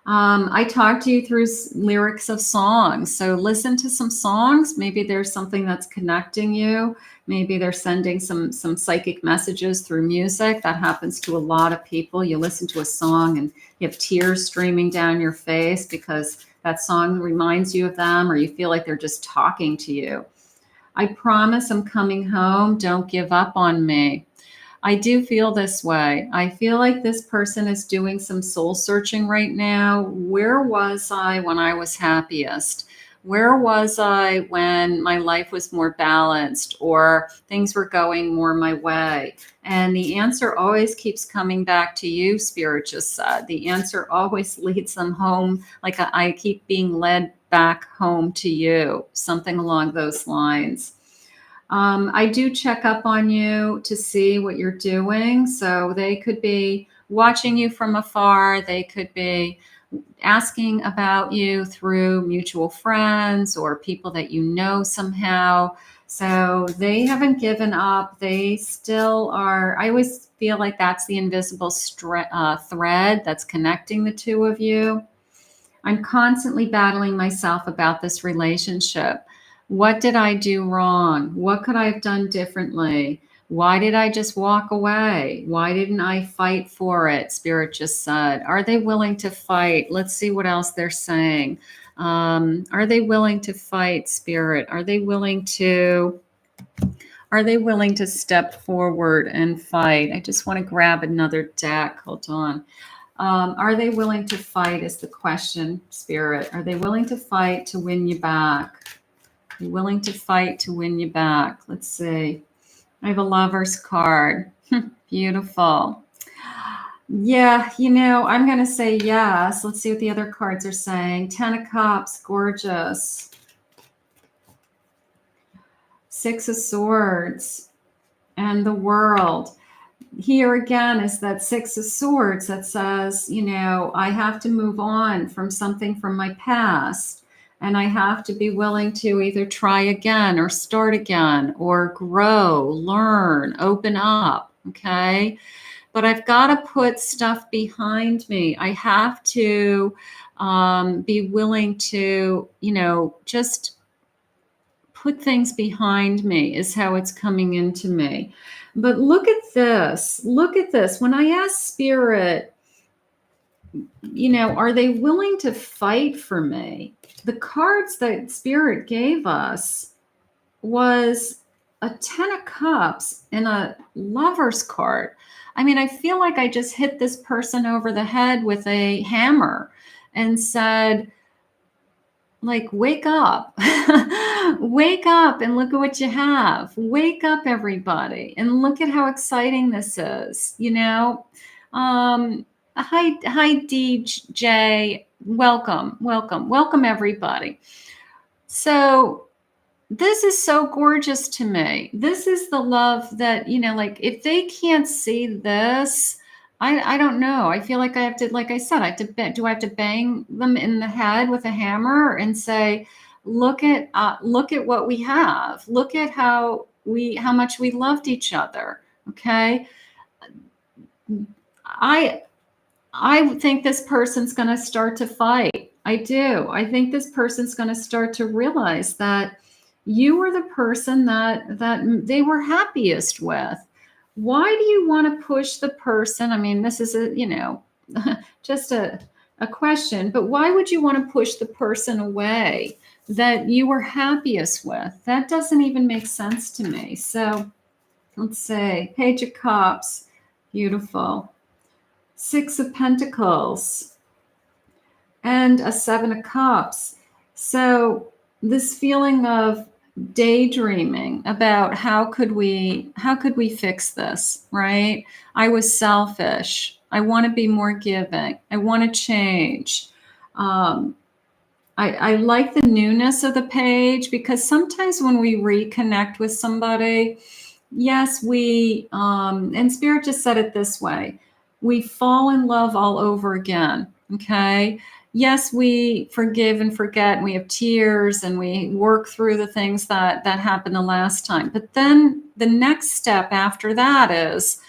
I talked to you through lyrics of songs. So listen to some songs. Maybe there's something that's connecting you. Maybe they're sending some psychic messages through music. That happens to a lot of people. You listen to a song and you have tears streaming down your face because that song reminds you of them, or you feel like they're just talking to you. I promise I'm coming home. Don't give up on me. I do feel this way. I feel like this person is doing some soul searching right now. Where was I when I was happiest? Where was I when my life was more balanced or things were going more my way? And the answer always keeps coming back to you, Spirit just said. The answer always leads them home. Like I keep being led back home to you, something along those lines. I do check up on you to see what you're doing. So they could be watching you from afar. They could be asking about you through mutual friends or people that you know somehow. So they haven't given up. They still are. I always feel like that's the invisible thread that's connecting the two of you. I'm constantly battling myself about this relationship. What did I do wrong? What could I have done differently? Why did I just walk away? Why didn't I fight for it? Spirit just said. Are they willing to fight? Let's see what else they're saying. Are they willing to fight, Spirit? Are they willing to step forward and fight? I just want to grab another deck. Hold on. Are they willing to fight is the question, Spirit. Are they willing to fight to win you back? You're willing to fight to win you back. Let's see. I have a Lover's card. Beautiful. Yeah, I'm going to say yes. Let's see what the other cards are saying. 10 of Cups, gorgeous. 6 of Swords and the World. Here again is that 6 of Swords that says, I have to move on from something from my past. And I have to be willing to either try again or start again or grow, learn, open up. Okay. But I've got to put stuff behind me. I have to be willing to, just put things behind me is how it's coming into me. But look at this. Look at this. When I ask Spirit, are they willing to fight for me? The cards that Spirit gave us was a 10 of Cups and a Lover's card. I mean, I feel like I just hit this person over the head with a hammer and said, like, wake up. Wake up and look at what you have. Wake up, everybody, and look at how exciting this is. Hi, DJ. Welcome, everybody. So this is so gorgeous to me. This is the love that, like if they can't see this, I don't know. I feel like I have to, like I said, do I have to bang them in the head with a hammer and say, look at what we have. Look at how much we loved each other. Okay. I think this person's going to start to fight. I do. I think this person's going to start to realize that you were the person that they were happiest with. Why do you want to push the person? I mean, this is just a question, but why would you want to push the person away that you were happiest with? That doesn't even make sense to me. So let's say Page of Cups, beautiful. Six of Pentacles and a Seven of Cups. So this feeling of daydreaming about how could we fix this, right? I was selfish. I want to be more giving. I want to change. I like the newness of the page, because sometimes when we reconnect with somebody, yes, we, and Spirit just said it this way, we fall in love all over again, okay? Yes, we forgive and forget, and we have tears, and we work through the things that happened the last time. But then the next step after that is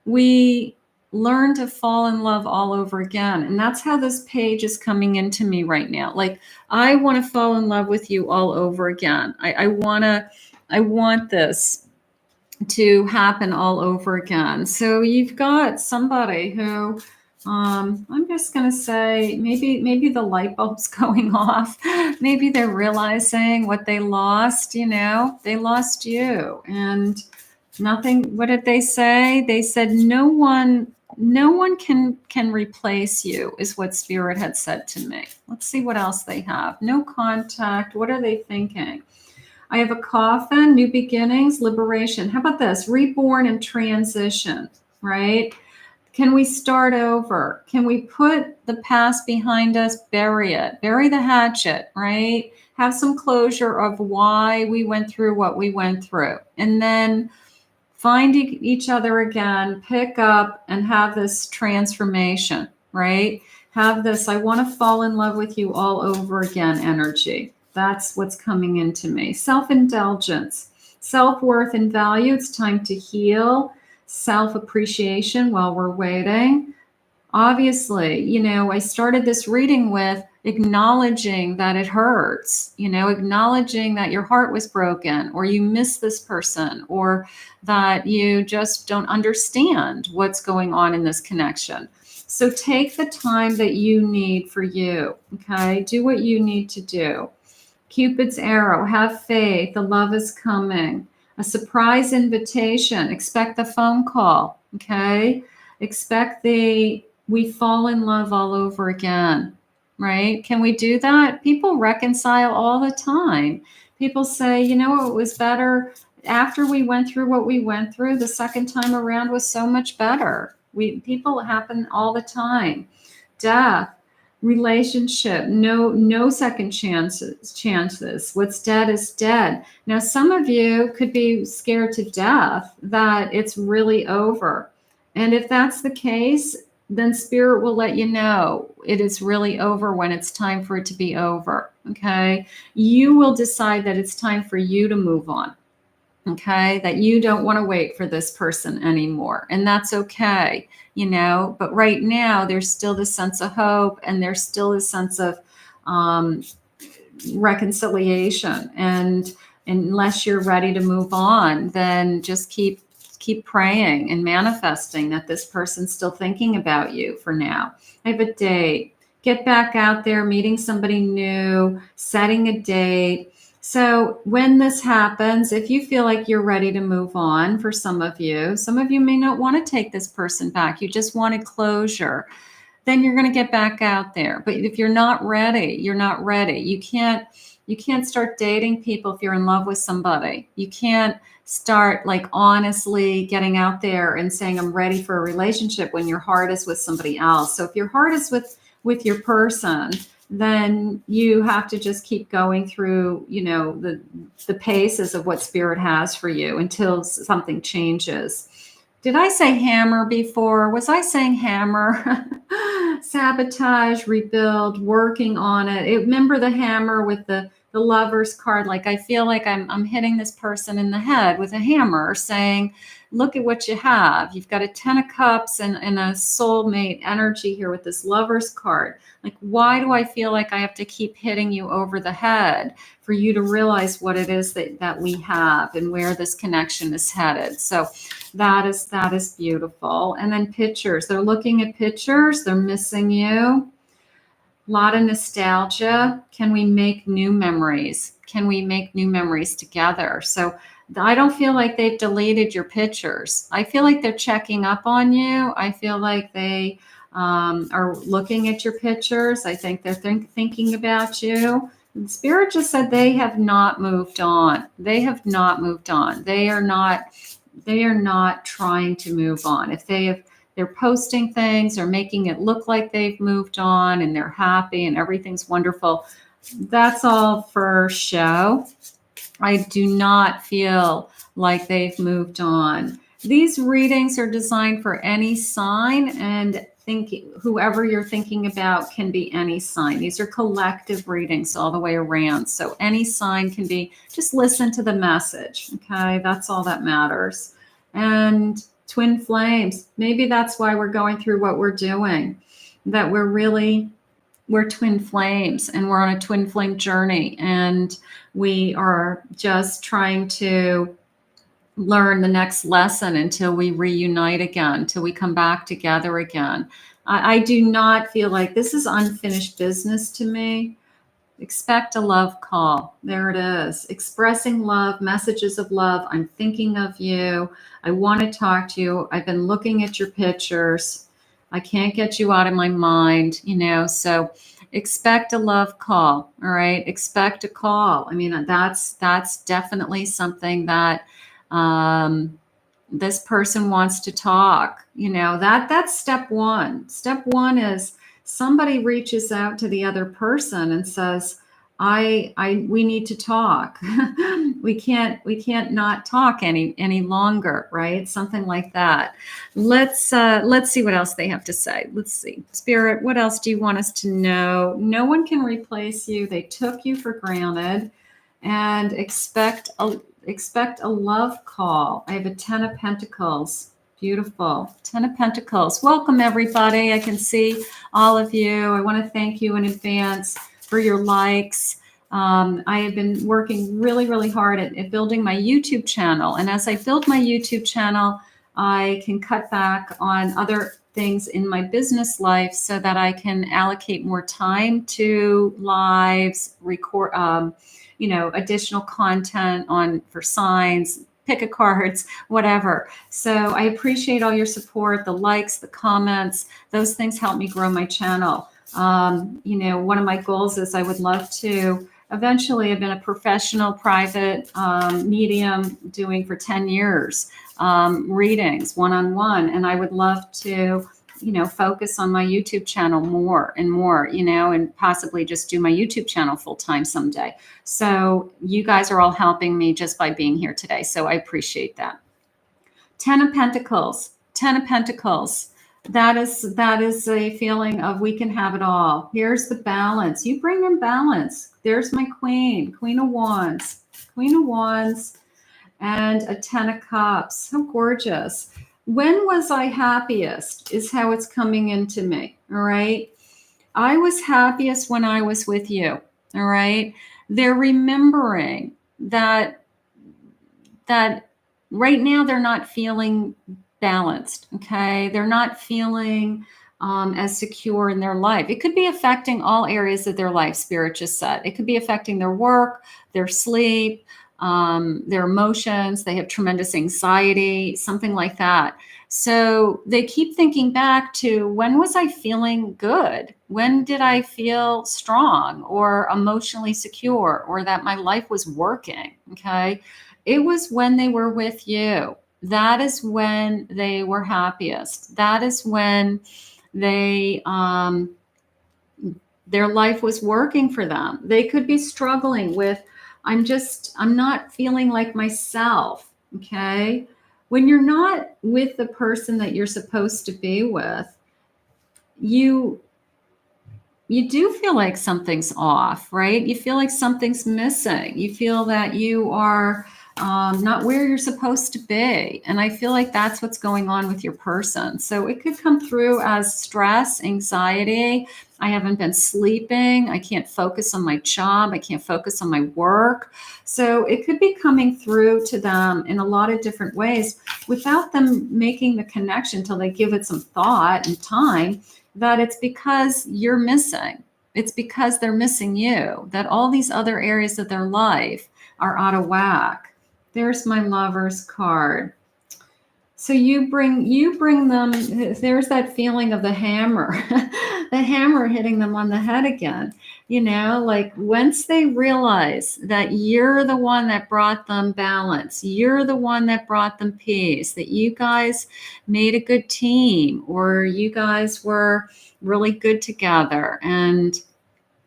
we learn to fall in love all over again. And that's how this page is coming into me right now. Like, I want to fall in love with you all over again. I want this to happen all over again. So you've got somebody who, I'm just going to say, maybe the light bulb's going off. Maybe they're realizing what they lost. They lost you, and nothing. What did they say? They said no one can replace you, is what Spirit had said to me. Let's see what else they have. No contact. What are they thinking? I have a coffin, new beginnings, liberation. How about this? Reborn and transition, right? Can we start over? Can we put the past behind us, bury it, bury the hatchet, right? Have some closure of why we went through what we went through. And then find each other again, pick up, and have this transformation, right? Have this, I want to fall in love with you all over again energy. That's what's coming into me. Self-indulgence, self-worth and value. It's time to heal. Self-appreciation while we're waiting. Obviously, I started this reading with acknowledging that it hurts, acknowledging that your heart was broken, or you miss this person, or that you just don't understand what's going on in this connection. So take the time that you need for you, okay? Do what you need to do. Cupid's arrow, have faith, the love is coming. A surprise invitation, expect the phone call, okay? Expect we fall in love all over again, right? Can we do that? People reconcile all the time. People say, it was better after we went through what we went through. The second time around was so much better. People happen all the time. Death. Relationship, no second chances. What's dead is dead. Now, some of you could be scared to death that it's really over. And if that's the case, then Spirit will let you know it is really over when it's time for it to be over. Okay. You will decide that it's time for you to move on. Okay, that you don't want to wait for this person anymore. And that's okay, but right now there's still this sense of hope, and there's still this sense of reconciliation. And unless you're ready to move on, then just keep praying and manifesting that this person's still thinking about you for now. I have a date. Get back out there, meeting somebody new, setting a date. So when this happens, if you feel like you're ready to move on, for some of you may not want to take this person back. You just wanted closure. Then you're going to get back out there. But if you're not ready, you're not ready. You can't start dating people if you're in love with somebody. You can't start honestly getting out there and saying, I'm ready for a relationship, when your heart is with somebody else. So if your heart is with your person, then you have to just keep going through, the paces of what Spirit has for you until something changes. Did I say hammer before? Was I saying hammer? Sabotage, rebuild, working on it. Remember the hammer with the the Lover's card. Like I feel like I'm hitting this person in the head with a hammer saying, look at what you have. You've got a 10 of Cups and a soulmate energy here with this Lover's card. Like, why do I feel like I have to keep hitting you over the head for you to realize what it is that we have and where this connection is headed? So that is beautiful. And then pictures. They're looking at pictures. They're missing you. A lot of nostalgia. Can we make new memories? Can we make new memories together? So I don't feel like they've deleted your pictures. I feel like they're checking up on you. I feel like they are looking at your pictures. I think they're thinking about you. And Spirit just said they have not moved on. They have not moved on. They are not trying to move on. If they're posting things or making it look like they've moved on and they're happy and everything's wonderful, that's all for show. I do not feel like they've moved on. These readings are designed for any sign, and whoever you're thinking about can be any sign. These are collective readings all the way around. So any sign can be, just listen to the message. Okay, that's all that matters. And twin flames. Maybe that's why we're going through what we're doing, that we're twin flames and we're on a twin flame journey, and we are just trying to learn the next lesson until we reunite again, until we come back together again. I do not feel like this is unfinished business to me. Expect a love call. There it is. Expressing love, messages of love. I'm thinking of you. I want to talk to you. I've been looking at your pictures. I can't get you out of my mind, so expect a love call. All right. Expect a call. I mean, that's definitely something that this person wants to talk. That's step one. Step one is somebody reaches out to the other person and says, we need to talk. we can't not talk any longer, right? Something like that. Let's see what else they have to say. Let's see. Spirit, what else do you want us to know? No one can replace you. They took you for granted, and expect a love call. I have a 10 of Pentacles. Beautiful. 10 of Pentacles. Welcome, everybody. I can see all of you. I want to thank you in advance for your likes. I have been working really, really hard at building my YouTube channel. And as I build my YouTube channel, I can cut back on other things in my business life so that I can allocate more time to lives, record, additional content for signs, pick a cards, whatever. So I appreciate all your support, the likes, the comments. Those things help me grow my channel. One of my goals is I would love to eventually, I've been a professional private medium doing for 10 years, readings one-on-one. And I would love to, focus on my YouTube channel more and more, and possibly just do my YouTube channel full time someday. So you guys are all helping me just by being here today. So I appreciate that. 10 of Pentacles, 10 of Pentacles. That is a feeling of we can have it all. Here's the balance. You bring in balance. There's my Queen of Wands, and a 10 of Cups. How gorgeous. When was I happiest is how it's coming into me. All right. I was happiest when I was with you. All right. They're remembering that right now they're not feeling balanced. Okay. They're not feeling as secure in their life. It could be affecting all areas of their life. Spirit just said it could be affecting their work, their sleep, their emotions. They have tremendous anxiety, something like that. So they keep thinking back to, when was I feeling good? When did I feel strong or emotionally secure, or that my life was working? Okay. It was when they were with you. That is when they were happiest. That is when they, their life was working for them. They could be struggling with, I'm not feeling like myself. Okay. When you're not with the person that you're supposed to be with, you you do feel like something's off, right? You feel like something's missing. You feel that you are not where you're supposed to be. And I feel like that's what's going on with your person. So it could come through as stress, anxiety. I haven't been sleeping. I can't focus on my job. I can't focus on my work. So it could be coming through to them in a lot of different ways without them making the connection till they give it some thought and time, that it's because you're missing. It's because they're missing you, that all these other areas of their life are out of whack. There's my Lover's card. So you bring them, there's that feeling of the hammer, the hammer hitting them on the head again. You know, like once they realize that you're the one that brought them balance, you're the one that brought them peace, that you guys made a good team, or you guys were really good together and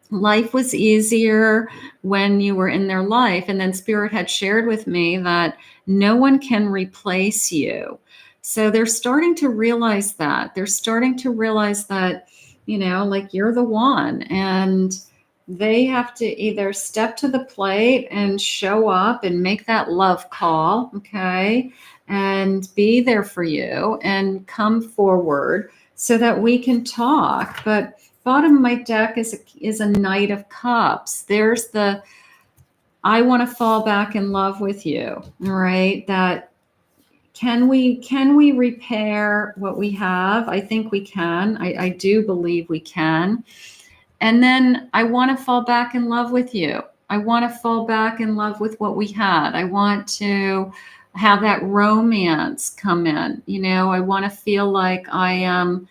life was easier when you were in their life. And then Spirit had shared with me that no one can replace you. So they're starting to realize that. They're starting to realize that, you know, like you're the one. And they have to either step to the plate and show up and make that love call, okay, and be there for you and come forward so that we can talk. But bottom of my deck is a Knight of Cups. There's the, I want to fall back in love with you, right? That can we repair what we have? I think we can. I do believe we can. And then I want to fall back in love with you. I want to fall back in love with what we had. I want to have that romance come in. You know, I want to feel like I am,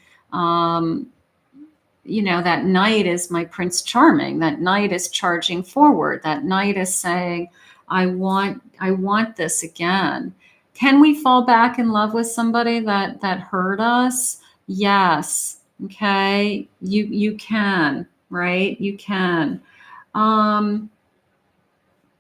you know, that knight is my Prince Charming. That knight is charging forward. That knight is saying, I want this again. Can we fall back in love with somebody that hurt us? Yes. Okay. You can, right? You can.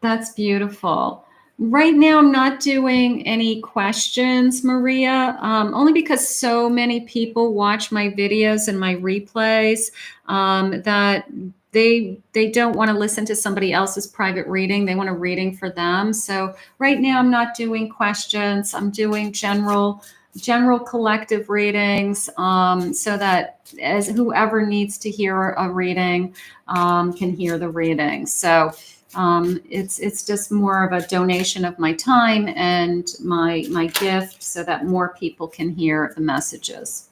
That's beautiful. Right now, I'm not doing any questions, Maria, only because so many people watch my videos and my replays that they don't want to listen to somebody else's private reading. They want a reading for them. So right now, I'm not doing questions. I'm doing general collective readings so that as whoever needs to hear a reading can hear the reading. So it's just more of a donation of my time and my gift so that more people can hear the messages.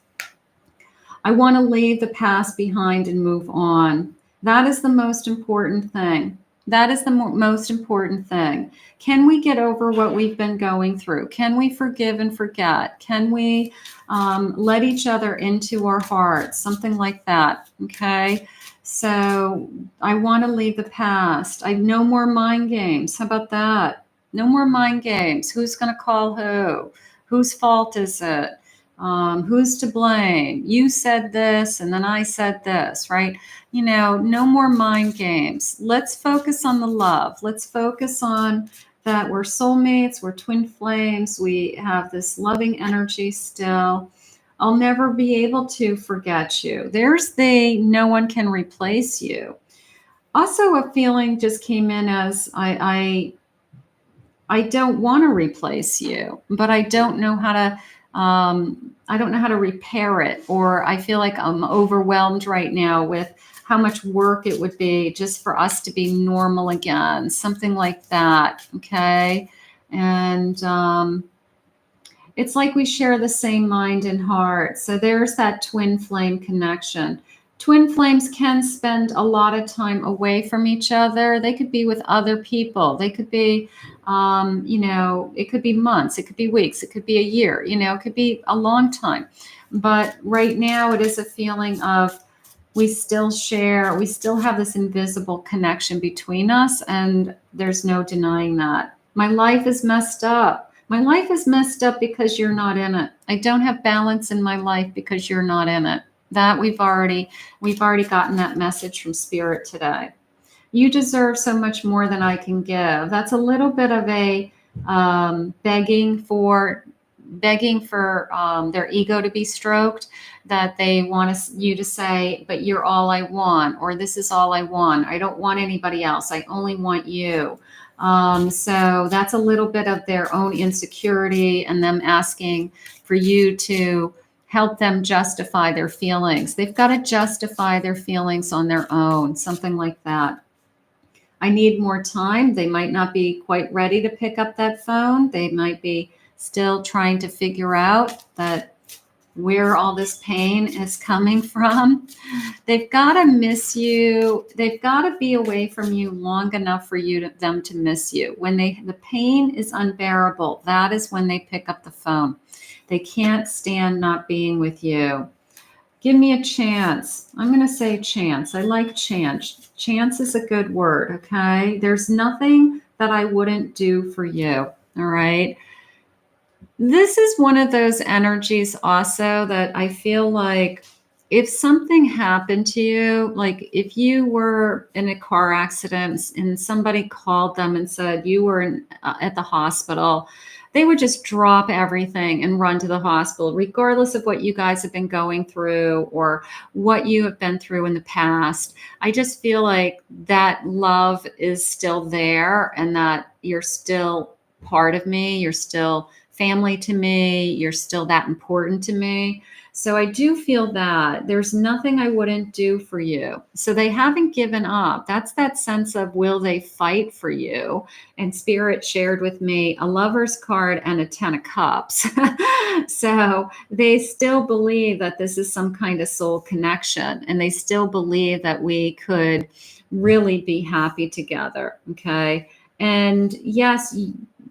I want to leave the past behind and move on. That is the most important thing. That is the most important thing. Can we get over what we've been going through? Can we forgive and forget? Can we let each other into our hearts? Something like that. Okay. So I want to leave the past. No more mind games. How about that? No more mind games. Who's going to call who? Whose fault is it? Who's to blame? You said this and then I said this, right? You know, no more mind games. Let's focus on the love. Let's focus on that we're soulmates, we're twin flames, we have this loving energy still. I'll never be able to forget you. There's the no one can replace you. Also, a feeling just came in as I don't want to replace you, but I don't know how to I don't know how to repair it, or I feel like I'm overwhelmed right now with how much work it would be just for us to be normal again, something like that. Okay. And it's like we share the same mind and heart. So there's that twin flame connection. Twin flames can spend a lot of time away from each other. They could be with other people. They could be, you know, it could be months, it could be weeks, it could be a year, you know, it could be a long time. But right now it is a feeling of we still share, we still have this invisible connection between us, and there's no denying that. My life is messed up. My life is messed up because you're not in it. I don't have balance in my life because you're not in it. That we've already gotten that message from Spirit today. You deserve so much more than I can give. That's a little bit of a begging for begging for their ego to be stroked, that they want you to say, but you're all I want, or this is all I want. I don't want anybody else. I only want you. So that's a little bit of their own insecurity and them asking for you to help them justify their feelings. They've got to justify their feelings on their own, something like that. I need more time. They might not be quite ready to pick up that phone. They might be still trying to figure out that where all this pain is coming from. They've got to miss you. They've got to be away from you long enough for them to miss you. When the pain is unbearable, that is when they pick up the phone. They can't stand not being with you. Give me a chance. I'm going to say chance. I like chance. Chance is a good word, okay? There's nothing that I wouldn't do for you, all right? This is one of those energies also that I feel like if something happened to you, like if you were in a car accident and somebody called them and said you were at the hospital, they would just drop everything and run to the hospital, regardless of what you guys have been going through or what you have been through in the past. I just feel like that love is still there and that you're still part of me. You're still family to me. You're still that important to me. So I do feel that there's nothing I wouldn't do for you. So they haven't given up. That's that sense of, will they fight for you? And Spirit shared with me a Lover's card and a 10 of Cups. So they still believe that this is some kind of soul connection. And they still believe that we could really be happy together. Okay. And yes,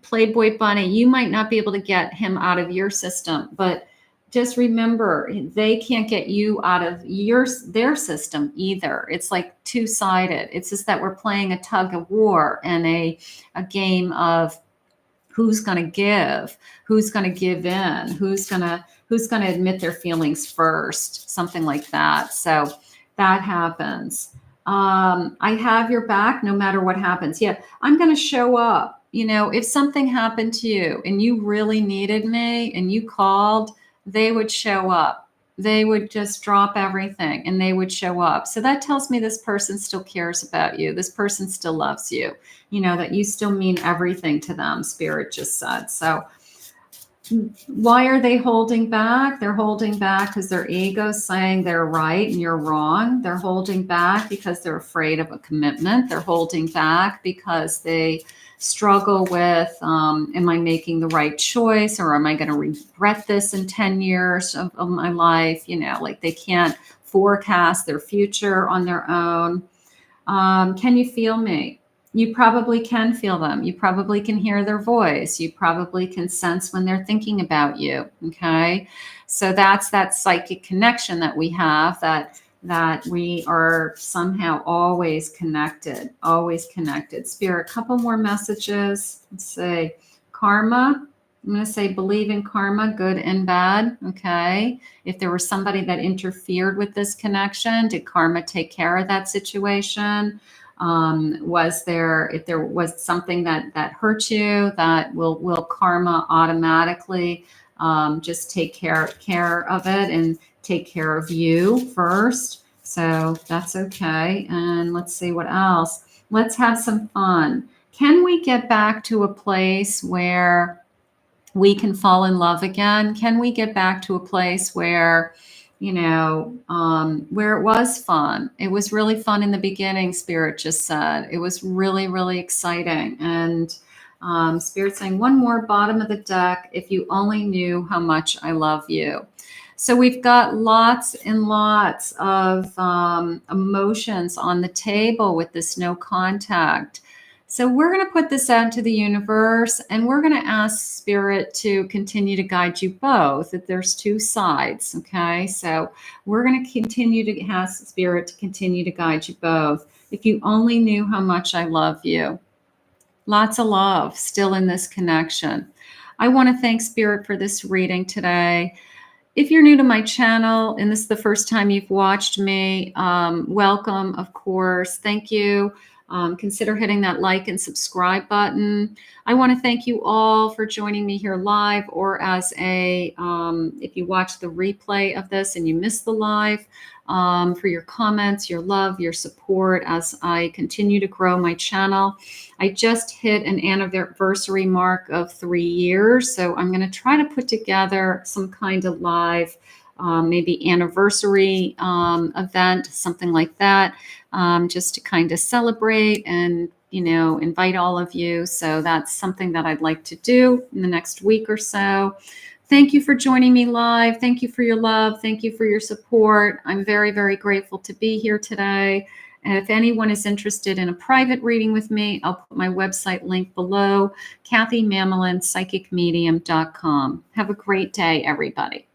Playboy Bunny, you might not be able to get him out of your system, but just remember, they can't get you out of their system either. It's like two-sided. It's just that we're playing a tug of war and a game of who's going to give, who's going to give in, who's going to admit their feelings first, something like that. So that happens. I have your back no matter what happens. Yeah, I'm going to show up. You know, if something happened to you and you really needed me and you called, they would show up. They would just drop everything and they would show up. So that tells me this person still cares about you. This person still loves you, you know, that you still mean everything to them, Spirit just said. So why are they holding back? They're holding back because their ego's saying they're right and you're wrong. They're holding back because they're afraid of a commitment. They're holding back because they struggle with, am I making the right choice, or am I going to regret this in 10 years of my life? You know, like they can't forecast their future on their own. Can you feel me? You probably can feel them. You probably can hear their voice. You probably can sense when they're thinking about you. Okay. So that's that psychic connection that we have, that we are somehow always connected, Spirit, couple more messages. Let's say karma. I'm going to say believe in karma, good and bad. Okay. If there was somebody that interfered with this connection, did karma take care of that situation? If there was something that hurt you, that will karma automatically just take care of it and take care of you first. So that's okay. And let's see what else. Let's have some fun. Can we get back to a place where we can fall in love again? Can we get back to a place where, you know, where it was fun? It was really fun in the beginning, Spirit just said. It was really, really exciting. And Spirit saying one more, bottom of the deck, if you only knew how much I love you. So we've got lots and lots of emotions on the table with this no contact. So we're going to put this out into the universe, and we're going to ask Spirit to continue to guide you both. If there's two sides, okay? So we're going to continue to ask Spirit to continue to guide you both. If you only knew how much I love you. Lots of love still in this connection. I want to thank Spirit for this reading today. If you're new to my channel and this is the first time you've watched me, welcome, of course. Thank you consider hitting that like and subscribe button. I want to thank you all for joining me here live, or as if you watch the replay of this and you missed the live, for your comments, your love, your support as I continue to grow my channel. I just hit an anniversary mark of 3 years, so I'm going to try to put together some kind of live, maybe anniversary event, something like that, just to kind of celebrate and, you know, invite all of you. So that's something that I'd like to do in the next week or so. Thank you for joining me live. Thank you for your love. Thank you for your support. I'm very, very grateful to be here today. And if anyone is interested in a private reading with me, I'll put my website link below, KathyMamolen, psychicmedium.com. Have a great day, everybody.